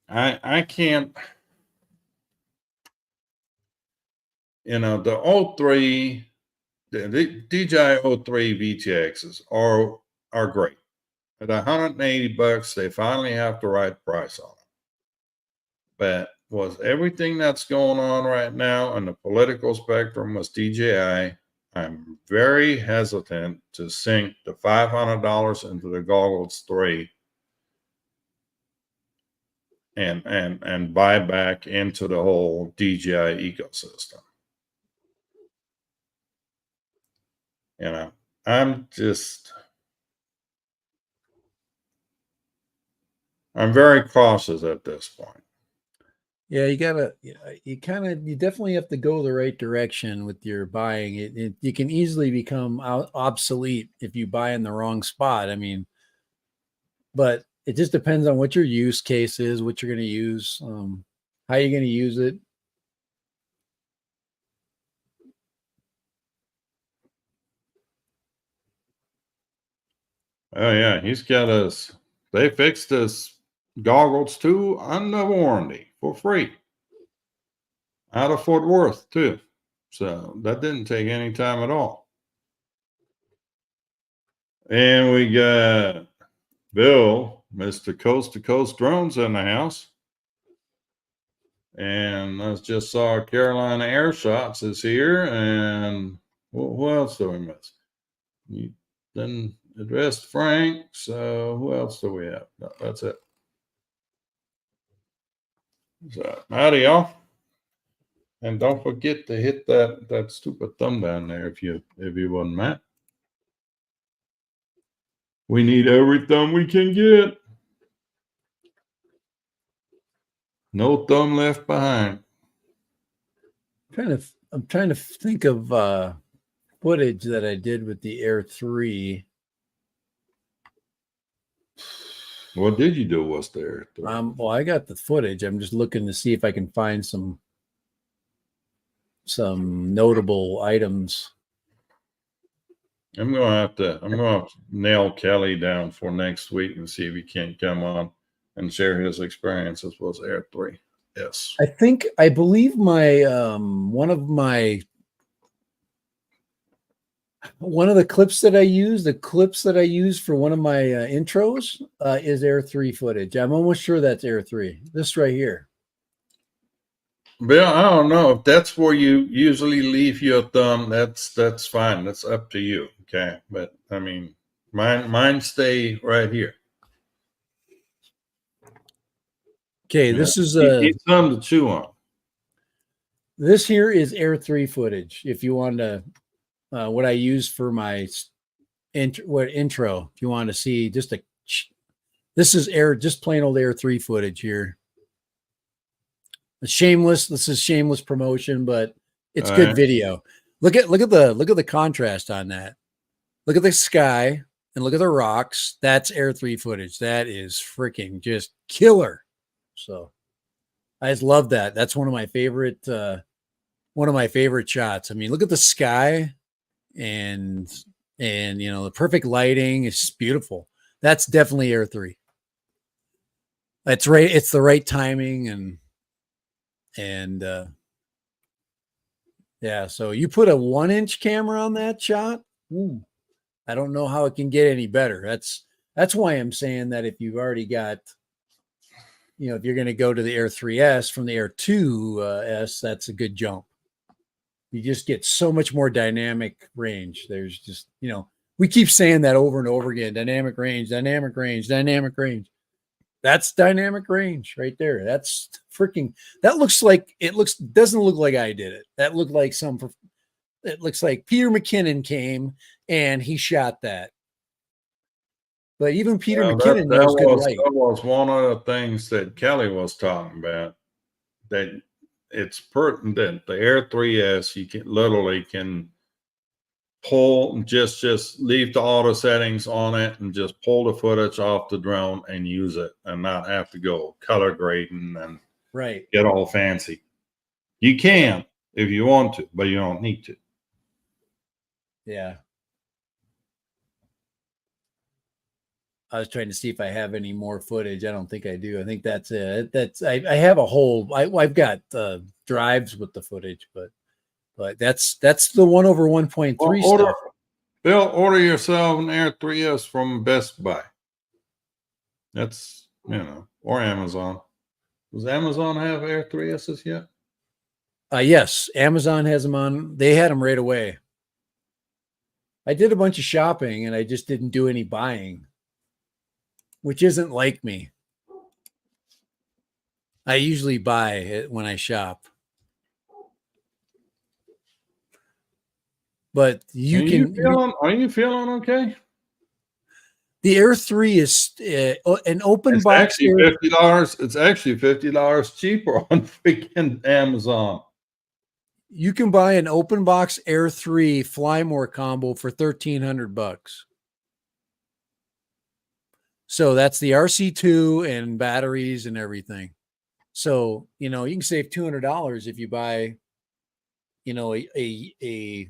I can't. The O3, the DJI O3 VTXs are great. At $180, they finally have the right price on them. But with everything that's going on right now in the political spectrum with DJI, I'm very hesitant to sink the $500 into the goggles 3 and buy back into the whole DJI ecosystem. I'm very cautious at this point. Yeah, you definitely have to go the right direction with your buying. You can easily become obsolete if you buy in the wrong spot. I mean, but it just depends on what your use case is, what you're going to use, how you're going to use it. Oh yeah, they fixed his goggles too under warranty for free out of Fort Worth too. So that didn't take any time at all. And we got Bill, Mr. Coast to Coast Drones in the house. And I just saw Carolina Air Shots is here. And what else do we miss? You then addressed Frank. So who else do we have? No, that's it. So howdy y'all. And don't forget to hit that stupid thumb down there if you wouldn't mind. We need every thumb we can get. No thumb left behind. I'm trying to think of footage that I did with the Air 3. What did you do? Was there? Well, I got the footage. I'm just looking to see if I can find some notable items. I'm gonna have to nail Kelly down for next week and see if he can't come on and share his experiences with Air 3. Yes. I believe my one of the clips that I use for one of my intros is Air 3 footage. I'm almost sure that's Air 3. This right here. Bill, I don't know if that's where you usually leave your thumb. That's fine. That's up to you. Okay, but I mean, mine stay right here. Okay, Yeah. this is Eat some to chew on. this here is Air 3 footage. If you want to, what I use for my intro, if you want to see just this is just plain old Air 3 footage here. Shameless. This is shameless promotion, but it's All good right. video. Look at the contrast on that. Look at the sky and look at the rocks. That's Air 3 footage. That is freaking just killer. So I just love that. That's one of my favorite shots. I mean, look at the sky and the perfect lighting. It's just beautiful. That's definitely Air 3. That's right. It's the right timing and yeah. So you put a 1-inch camera on that shot. Ooh, I don't know how it can get any better. That's why I'm saying that if you've already got, if you're going to go to the Air 3S from the Air 2S, that's a good jump. You just get so much more dynamic range. There's just, we keep saying that over and over again, dynamic range, dynamic range, dynamic range. That's dynamic range right there. That's freaking, doesn't look like I did it. It looks like Peter McKinnon came and he shot that. But even Peter McKinnon knows good light. That was one of the things that Kelly was talking about, that it's pertinent. The Air 3S, you can pull, just leave the auto settings on it and just pull the footage off the drone and use it and not have to go color grading and get all fancy. You can if you want to, but you don't need to. Yeah. I was trying to see if I have any more footage. I don't think I do. I think that's it. I have a whole, I've got drives with the footage, but that's the 1/1.3 stuff. Bill, order yourself an Air 3S from Best Buy. That's, or Amazon. Does Amazon have Air 3Ss yet? Yes, Amazon has them on. They had them right away. I did a bunch of shopping and I just didn't do any buying, which isn't like me. I usually buy it when I shop. But are you feeling okay? The Air 3 is an open box. $50. It's actually $50 cheaper on freaking Amazon. You can buy an open box Air 3 Flymore combo for $1,300. So that's the RC2 and batteries and everything. So, you can save $200 if you buy, a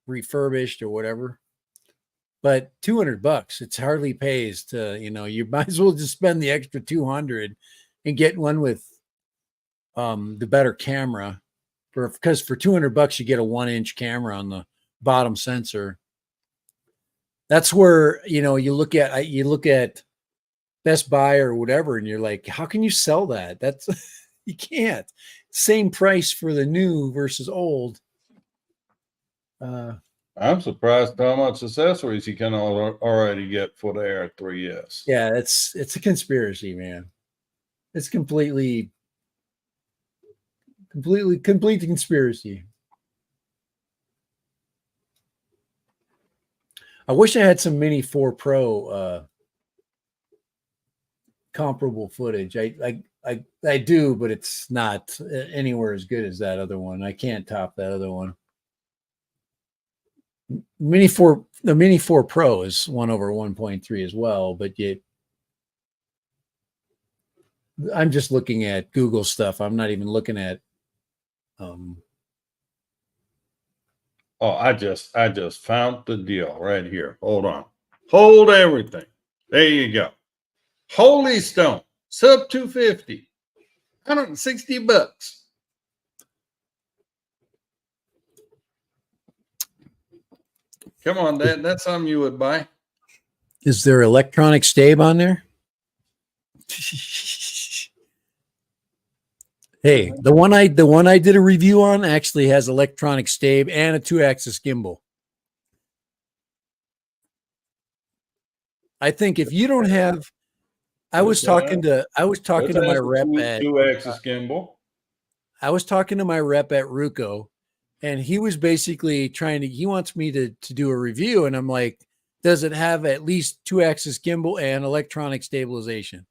refurbished or whatever. But $200, it's hardly pays to, you might as well just spend the extra $200 and get one with the better camera. Because for $200 you get a 1-inch camera on the bottom sensor. That's where you look at Best Buy or whatever, and you're like, how can you sell that? That's you can't. Same price for the new versus old. I'm surprised how much accessories you can already get for the Air 3S. Yeah, it's a conspiracy, man. It's complete conspiracy. I wish I had some Mini 4 Pro comparable footage. I do, but it's not anywhere as good as that other one. I can't top that other one. The Mini 4 Pro is 1/1.3 as well, but I'm just looking at Google stuff. I'm not even looking at I just found the deal right here. Hold on. Hold everything. There you go. Holy Stone, sub 250, $160. Come on, Dad. That's something you would buy. Is there electronic stave on there? Hey, the one I did a review on actually has electronic stave and a 2-axis gimbal. I think if you don't have, I was talking to This my has a rep at two-axis gimbal. I was talking to my rep at Ruco, and he was basically he wants me to do a review, and I'm like, does it have at least 2-axis gimbal and electronic stabilization?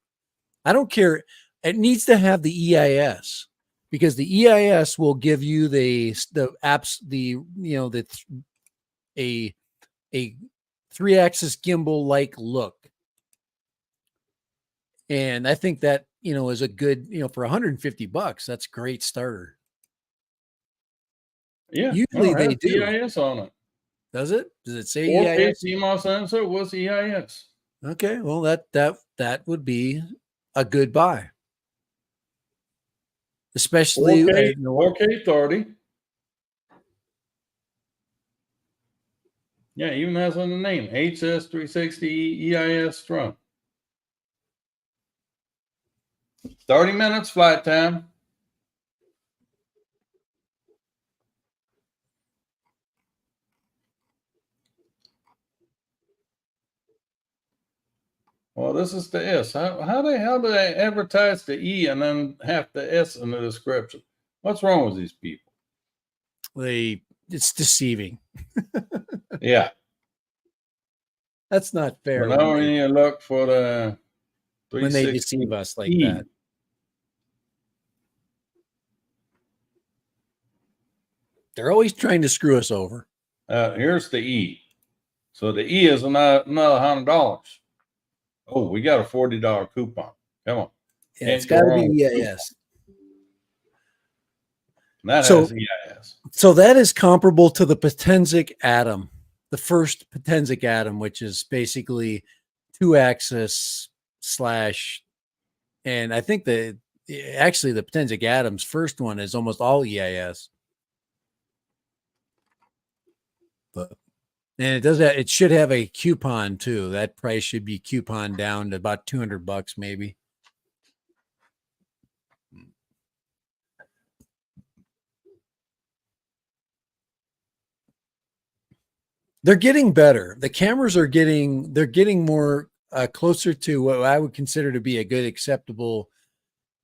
I don't care. It needs to have the EIS, because the EIS will give you the apps, a 3-axis gimbal like look. And I think that, is a good, for $150, that's a great starter. Yeah, Usually it they has do. EIS on it. Does it? Does it say 4K EIS? CMOS sensor with EIS. Okay, well that would be a good buy, especially 4K 30. Yeah, even has on the name HS360 EIS drone. 30 minutes flight time. Well, this is the S. How the hell do they advertise the E and then have the S in the description? What's wrong with these people? it's deceiving. Yeah. That's not fair But now we need to look for the when they deceive us like that. They're always trying to screw us over. Here's the E. So the E is another $100. Oh, we got a $40 coupon. Come on. Yeah, it's got to be EIS. That has EIS. So that is comparable to the Potensic Atom, the first Potensic Atom, which is basically 2-axis / and I think actually the Potensic Atom's first one is almost all EIS. And it should have a coupon too. That price should be coupon down to about $200 maybe. They're getting better. The cameras they're getting more closer to what I would consider to be a good, acceptable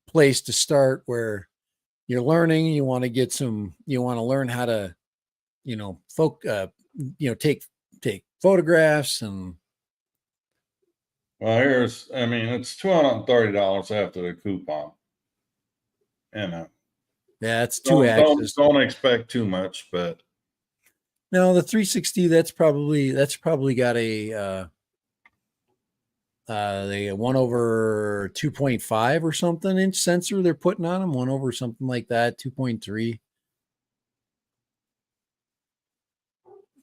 place to start, where you're learning, you want to learn how to, take photographs. And well, it's $230 after the coupon. And yeah, it's 2-axis. Don't expect too much, but no, the 360, that's probably got a 1/2.5 or something inch sensor they're putting on them, 1 over something like that, 2.3.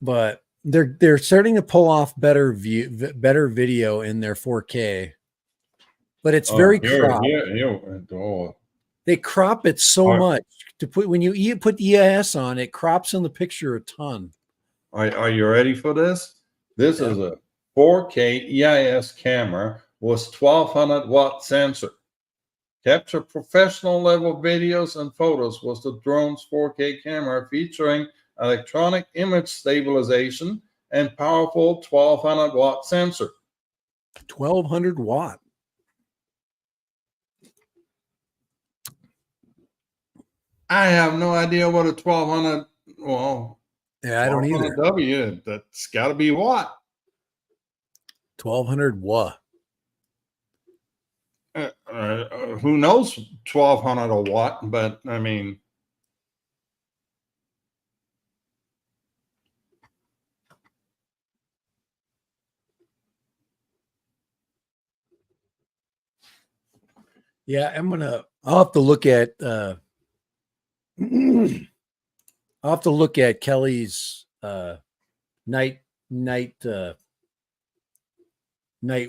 But they're starting to pull off better video in their 4K. But it's very cropped. They crop it so much to put when you put EIS on, it crops in the picture a ton. Are you ready for this? This is a 4K EIS camera with 1200 watt sensor. Capture professional level videos and photos with the drone's 4K camera, featuring electronic image stabilization and powerful 1200 watt sensor. 1200 watt. I have no idea what a 1200. Well, yeah, I don't either. W. That's got to be watt. 1200 watt. Who knows 1200 a watt? But I mean, yeah, I'll have to look at I'll have to look at Kelly's night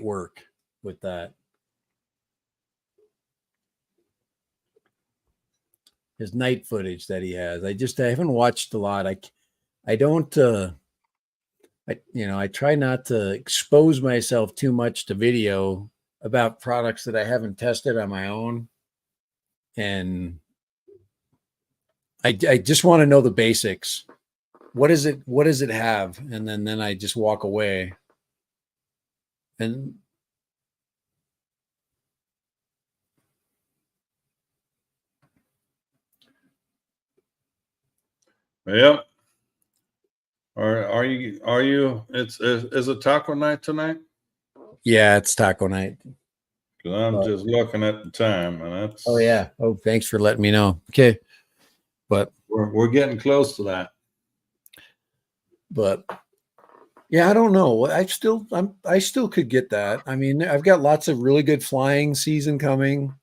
work with that. His night footage that he has. I haven't watched a lot. I don't I try not to expose myself too much to video about products that I haven't tested on my own. And I just want to know the basics. What does it have? And then I just walk away. And Yep. Are you? Is it taco night tonight? Yeah, it's taco night. Because I'm But, just looking at the time, and that's. oh yeah. Oh, thanks for letting me know. Okay. But We're getting close to that. But yeah, I don't know. I still could get that. I mean, I've got lots of really good flying season coming.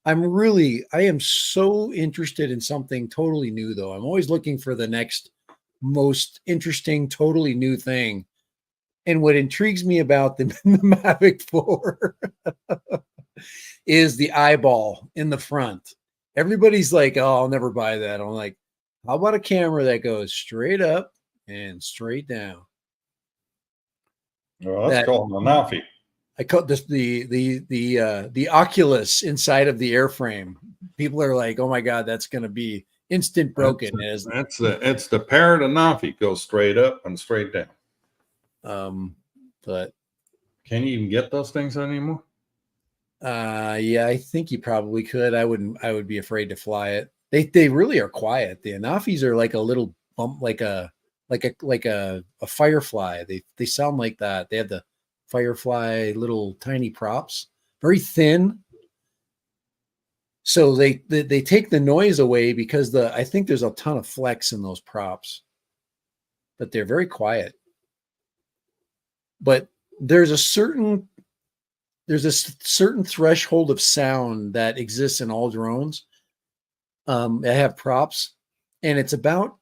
I am so interested in something totally new though. I'm always looking for the next most interesting, totally new thing. And what intrigues me about the, the Mavic 4 is the eyeball in the front. Everybody's like, "Oh, I'll never buy that." I'm like, "How about a camera that goes straight up and straight down?" Well, that's That called an Anafi. I call this the Oculus inside of the airframe. People are like, "Oh my god, that's going to be instant broken." It's the parrot Anafi. Goes straight up and straight down. But Can you even get those things anymore? yeah, I think you probably could. I would be afraid to fly it. They really are quiet. The Anafis are like a little bump, like a firefly. They sound like that. They have the firefly little tiny props, very thin. So they take the noise away because I think there's a ton of flex in those props, but they're very quiet. But there's a certain threshold of sound that exists in all drones that have props, and it's about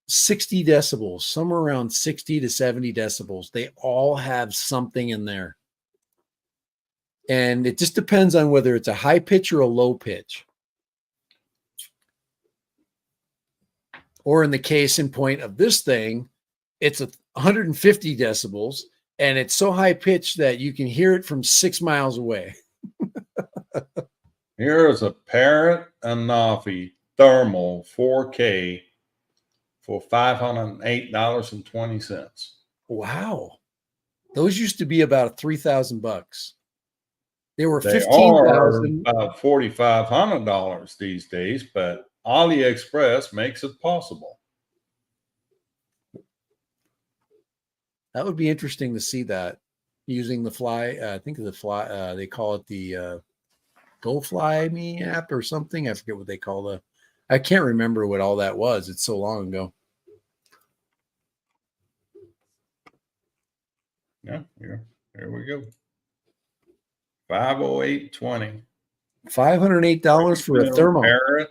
60 decibels, somewhere around 60 to 70 decibels. They all have something in there. And it just depends on whether it's a high pitch or a low pitch. Or in the case in point of this thing, it's 150 decibels, and it's so high pitched that you can hear it from 6 miles away. Here is a Parrot Anafi thermal 4K for $508.20. Wow. Those used to be about $3,000. They were They are 15,000. about $4,500 these days, but AliExpress makes it possible. That would be interesting to see that using the fly. I think of the fly. They call it the Go Fly Me app or something. I forget what they call the. I can't remember what all that was. It's so long ago. Yeah, here we go. 508.20. $508 for a thermal. Parrot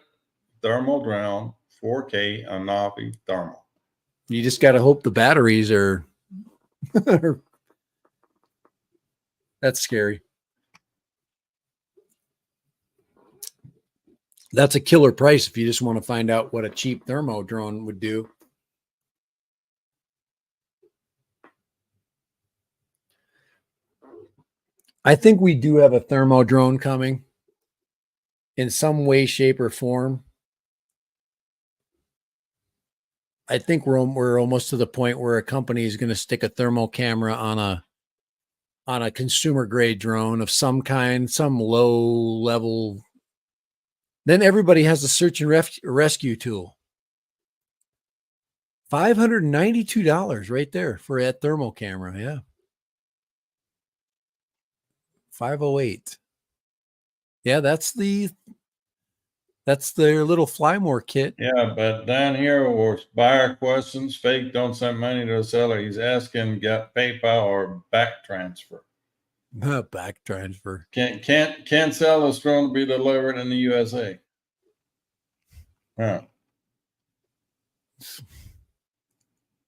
thermal drone 4K Anafi thermal. You just got to hope the batteries are. That's scary. That's a killer price if you just want to find out what a cheap thermo drone would do. I think we do have a thermo drone coming in some way, shape, or form. I think we're almost to the point where a company is going to stick a thermal camera on a consumer grade drone of some kind, some low level. Then everybody has a search and rescue tool. $592 right there for that thermal camera. Yeah. 508. Yeah, that's their little Flymore kit. Yeah, but down here was buyer questions. Fake, don't send money to the seller. He's asking, got PayPal or back transfer. Back transfer. Can't sell this drone to be delivered in the USA. Huh.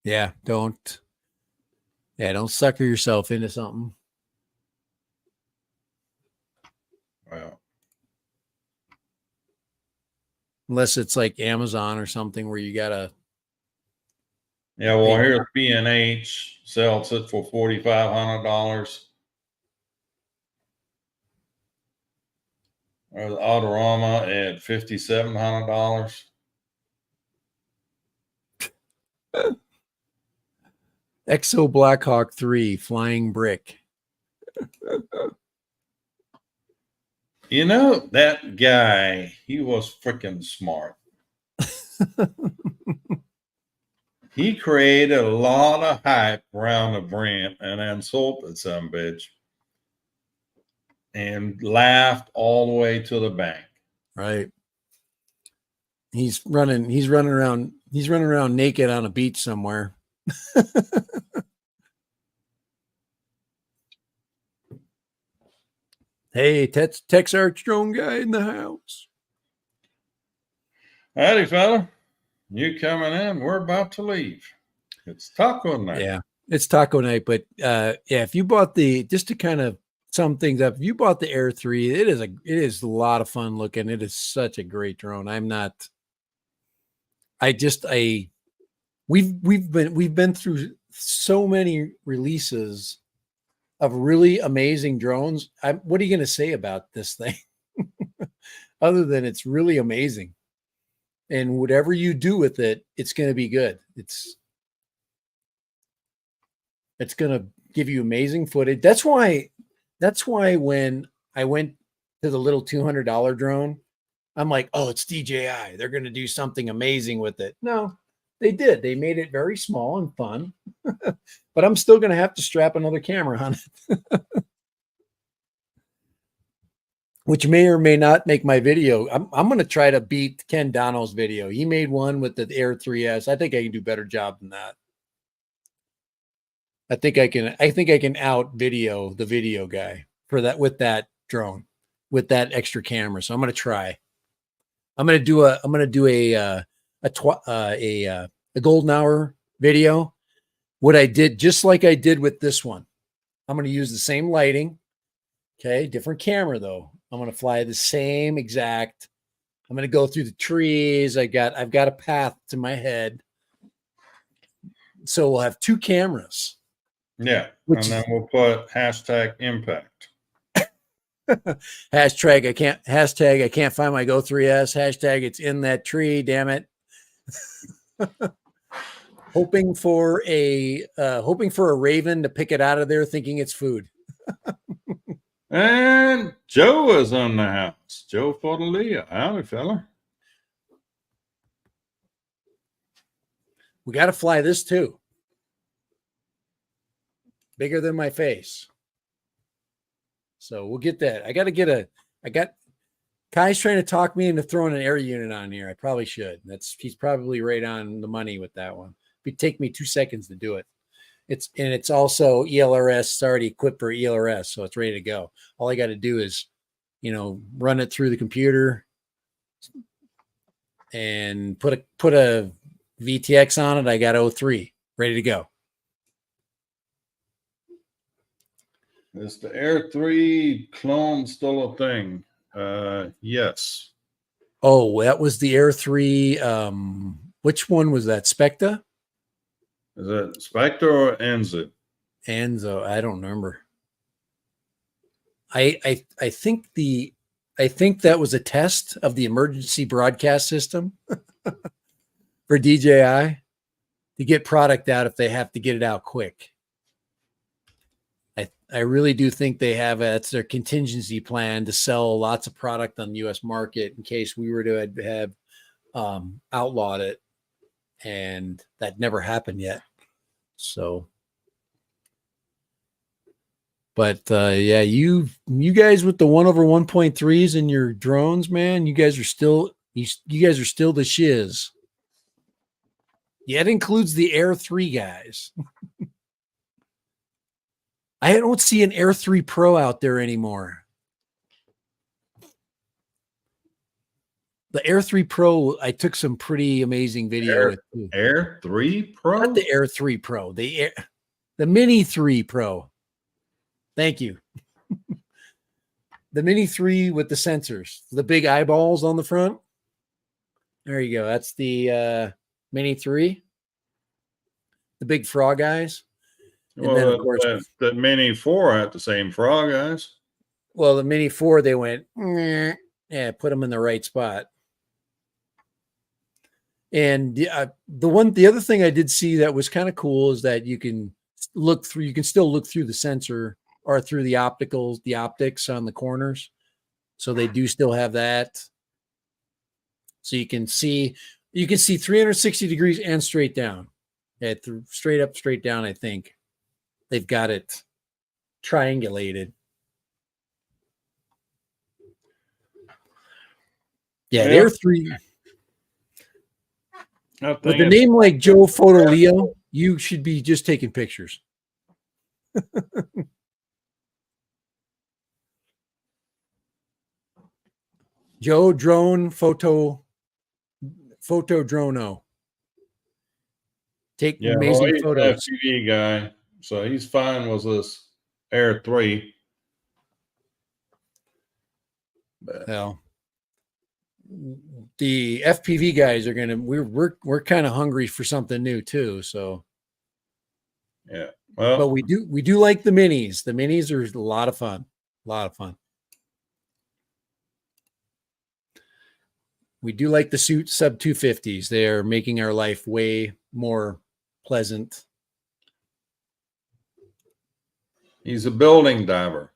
Yeah, don't sucker yourself into something. Well, Unless it's like Amazon or something where you gotta. yeah. Well, here's B&H sells it for $4,500. There's Autorama at $5,700. Exo Blackhawk 3 flying brick. You know, that guy, he was freaking smart. He created a lot of hype around the brand and insulted some bitch and laughed all the way to the bank. Right. He's running around naked on a beach somewhere. Hey, Tex Arch drone guy in the house. Howdy, fella. You coming in? We're about to leave. It's taco night. Yeah, it's taco night, but yeah, if you bought just to kind of sum things up, if you bought the Air 3, it is a lot of fun looking. It is such a great drone. We've been through so many releases of really amazing drones. What are you going to say about this thing other than it's really amazing? And whatever you do with it, it's going to be good. It's going to give you amazing footage. That's why when I went to the little $200 drone, I'm like, oh, it's DJI. They're going to do something amazing with it. No, they did. They made it very small and fun, but I'm still going to have to strap another camera on it, which may or may not make my video. I'm going to try to beat Ken Dono's video. He made one with the Air 3S. I think I can do a better job than that. I think I can out video the video guy for that with that drone, with that extra camera. So I'm going to try. I'm going to do a golden hour video. What I did, just like I did with this one, I'm going to use the same lighting. Okay. Different camera though. I'm going to fly the same exact. I'm going to go through the trees. I've got a path to my head. So we'll have two cameras. Yeah. And then we'll put hashtag impact. hashtag I can't find my Go 3S. Hashtag it's in that tree. Damn it. hoping for a raven to pick it out of there, thinking it's food. And Joe is on the house. Joe Fortalia. Howdy, fella. We got to fly this too. Bigger than my face. So we'll get that. Kai's trying to talk me into throwing an air unit on here. I probably should. He's probably right on the money with that one. It'd take me 2 seconds to do it. It's also ELRS. It's already equipped for ELRS, so it's ready to go. All I got to do is, run it through the computer and put a VTX on it. I got 03 ready to go. Is the Air 3 clone still a thing? Yes. Oh, that was the Air 3. Which one was that? Specta? Is it Spectre or Enzo? Enzo, I don't remember. I think that was a test of the emergency broadcast system for DJI to get product out if they have to get it out quick. I really do think they have that's their contingency plan to sell lots of product on the U.S. market in case we were to have outlawed it, and that never happened yet. So, but yeah, you guys with the 1/1.3s and your drones, man, you guys are still the shiz. Yeah, it includes the Air 3 guys. I don't see an Air 3 Pro out there anymore. The Air 3 Pro, I took some pretty amazing video with too. Air 3 Pro? Not the Air 3 Pro, the Mini 3 Pro. Thank you. The Mini 3 with the sensors, the big eyeballs on the front. There you go. That's the Mini 3. The big frog eyes. And well, then, of course, the Mini 4 had the same frog eyes. Well, the Mini 4, they went, yeah, put them in the right spot. And the other thing I did see that was kind of cool is that you can still look through the sensor or through the optics on the corners. So they do still have that. So you can see 360 degrees and straight down. Yeah, straight up, straight down. I think they've got it triangulated. Yeah, the Air 3. With a name like Joe Photo Leo, you should be just taking pictures. Joe Drone Photo Drono. Take amazing photos. He's an FPV guy, so he's fine with this Air 3. Well, the FPV guys are gonna. We're kind of hungry for something new too. So yeah, well, but we do like the minis. The minis are a lot of fun. A lot of fun. We do like the suit sub 250s. They're making our life way more pleasant. He's a building diver.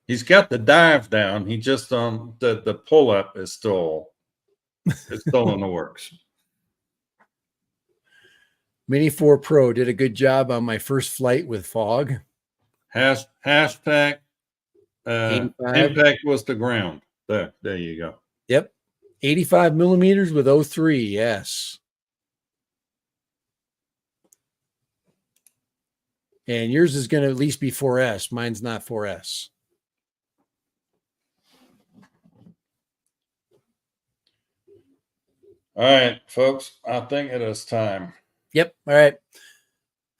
He's got the dive down. He just the pull up is still in the works. Mini 4 Pro did a good job on my first flight with fog. Hashtag impact was the ground. There you go. Yep. 85 millimeters with 03. Yes. And yours is going to at least be 4S. Mine's not 4S. All right, folks. I think it is time. Yep. All right.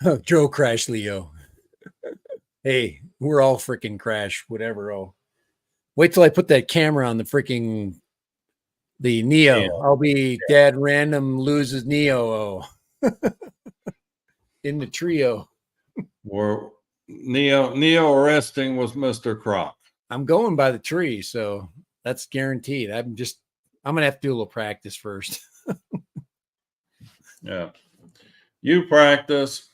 Oh, Joe Crash Leo. Hey, we're all freaking crash, whatever. Oh, wait till I put that camera on the Neo. Yeah. I'll be Dad random loses Neo in the trio. Or Neo resting was Mr. Croc. I'm going by the tree, so that's guaranteed. I'm gonna have to do a little practice first. Yeah, you practice,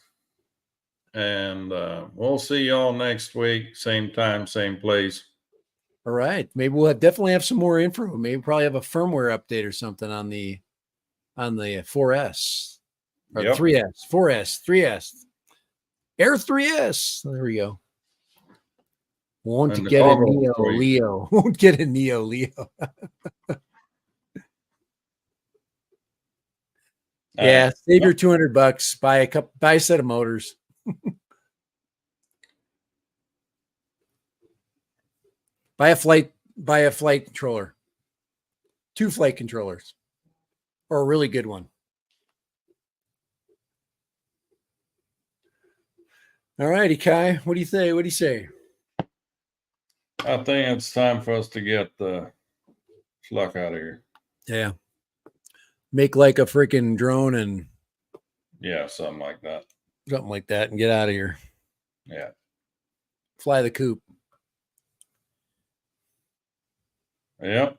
and we'll see y'all next week, same time, same place. All right, maybe we'll definitely have some more info. Maybe probably have a firmware update or something on the 4S or 3S, 4S, 3S, Air 3S. There we go. Won't get a Neo Leo. Won't get a Neo Leo. Yeah, save your $200. Buy a set of motors. Buy a flight controller. 2 flight controllers. Or a really good one. All righty, Kai. What do you say? What do you say? I think it's time for us to get the schluck out of here. Yeah. Make like a freaking drone and something like that. Something like that and get out of here. Yeah. Fly the coop. Yep.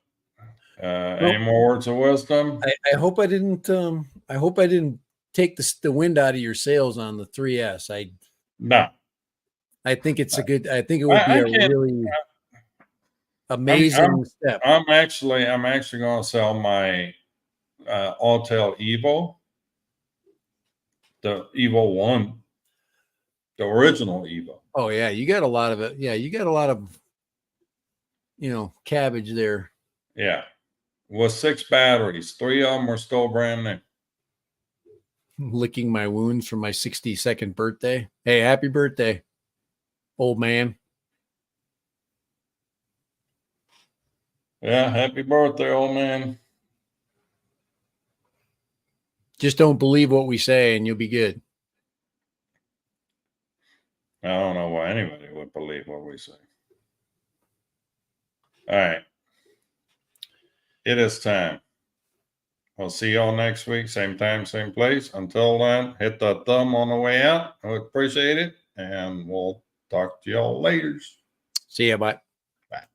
Any more words of wisdom? I hope I didn't take the wind out of your sails on the 3S. No. I think it's a good. I think it would be a really amazing step. I'm actually going to sell my Autel Evo, the Evo 1, the original Evo. Oh yeah, you got a lot of it. Yeah, you got a lot of cabbage there. Yeah, with 6 batteries, 3 of them were still brand new. Licking my wounds from my 62nd birthday. Hey, happy birthday, old man. Yeah, happy birthday, old man. Just don't believe what we say and you'll be good. I don't know why anybody would believe what we say. All right. It is time. I'll see y'all next week, same time, same place. Until then, hit the thumb on the way out. I would appreciate it. And we'll talk to y'all later. See ya. Bye. Bye.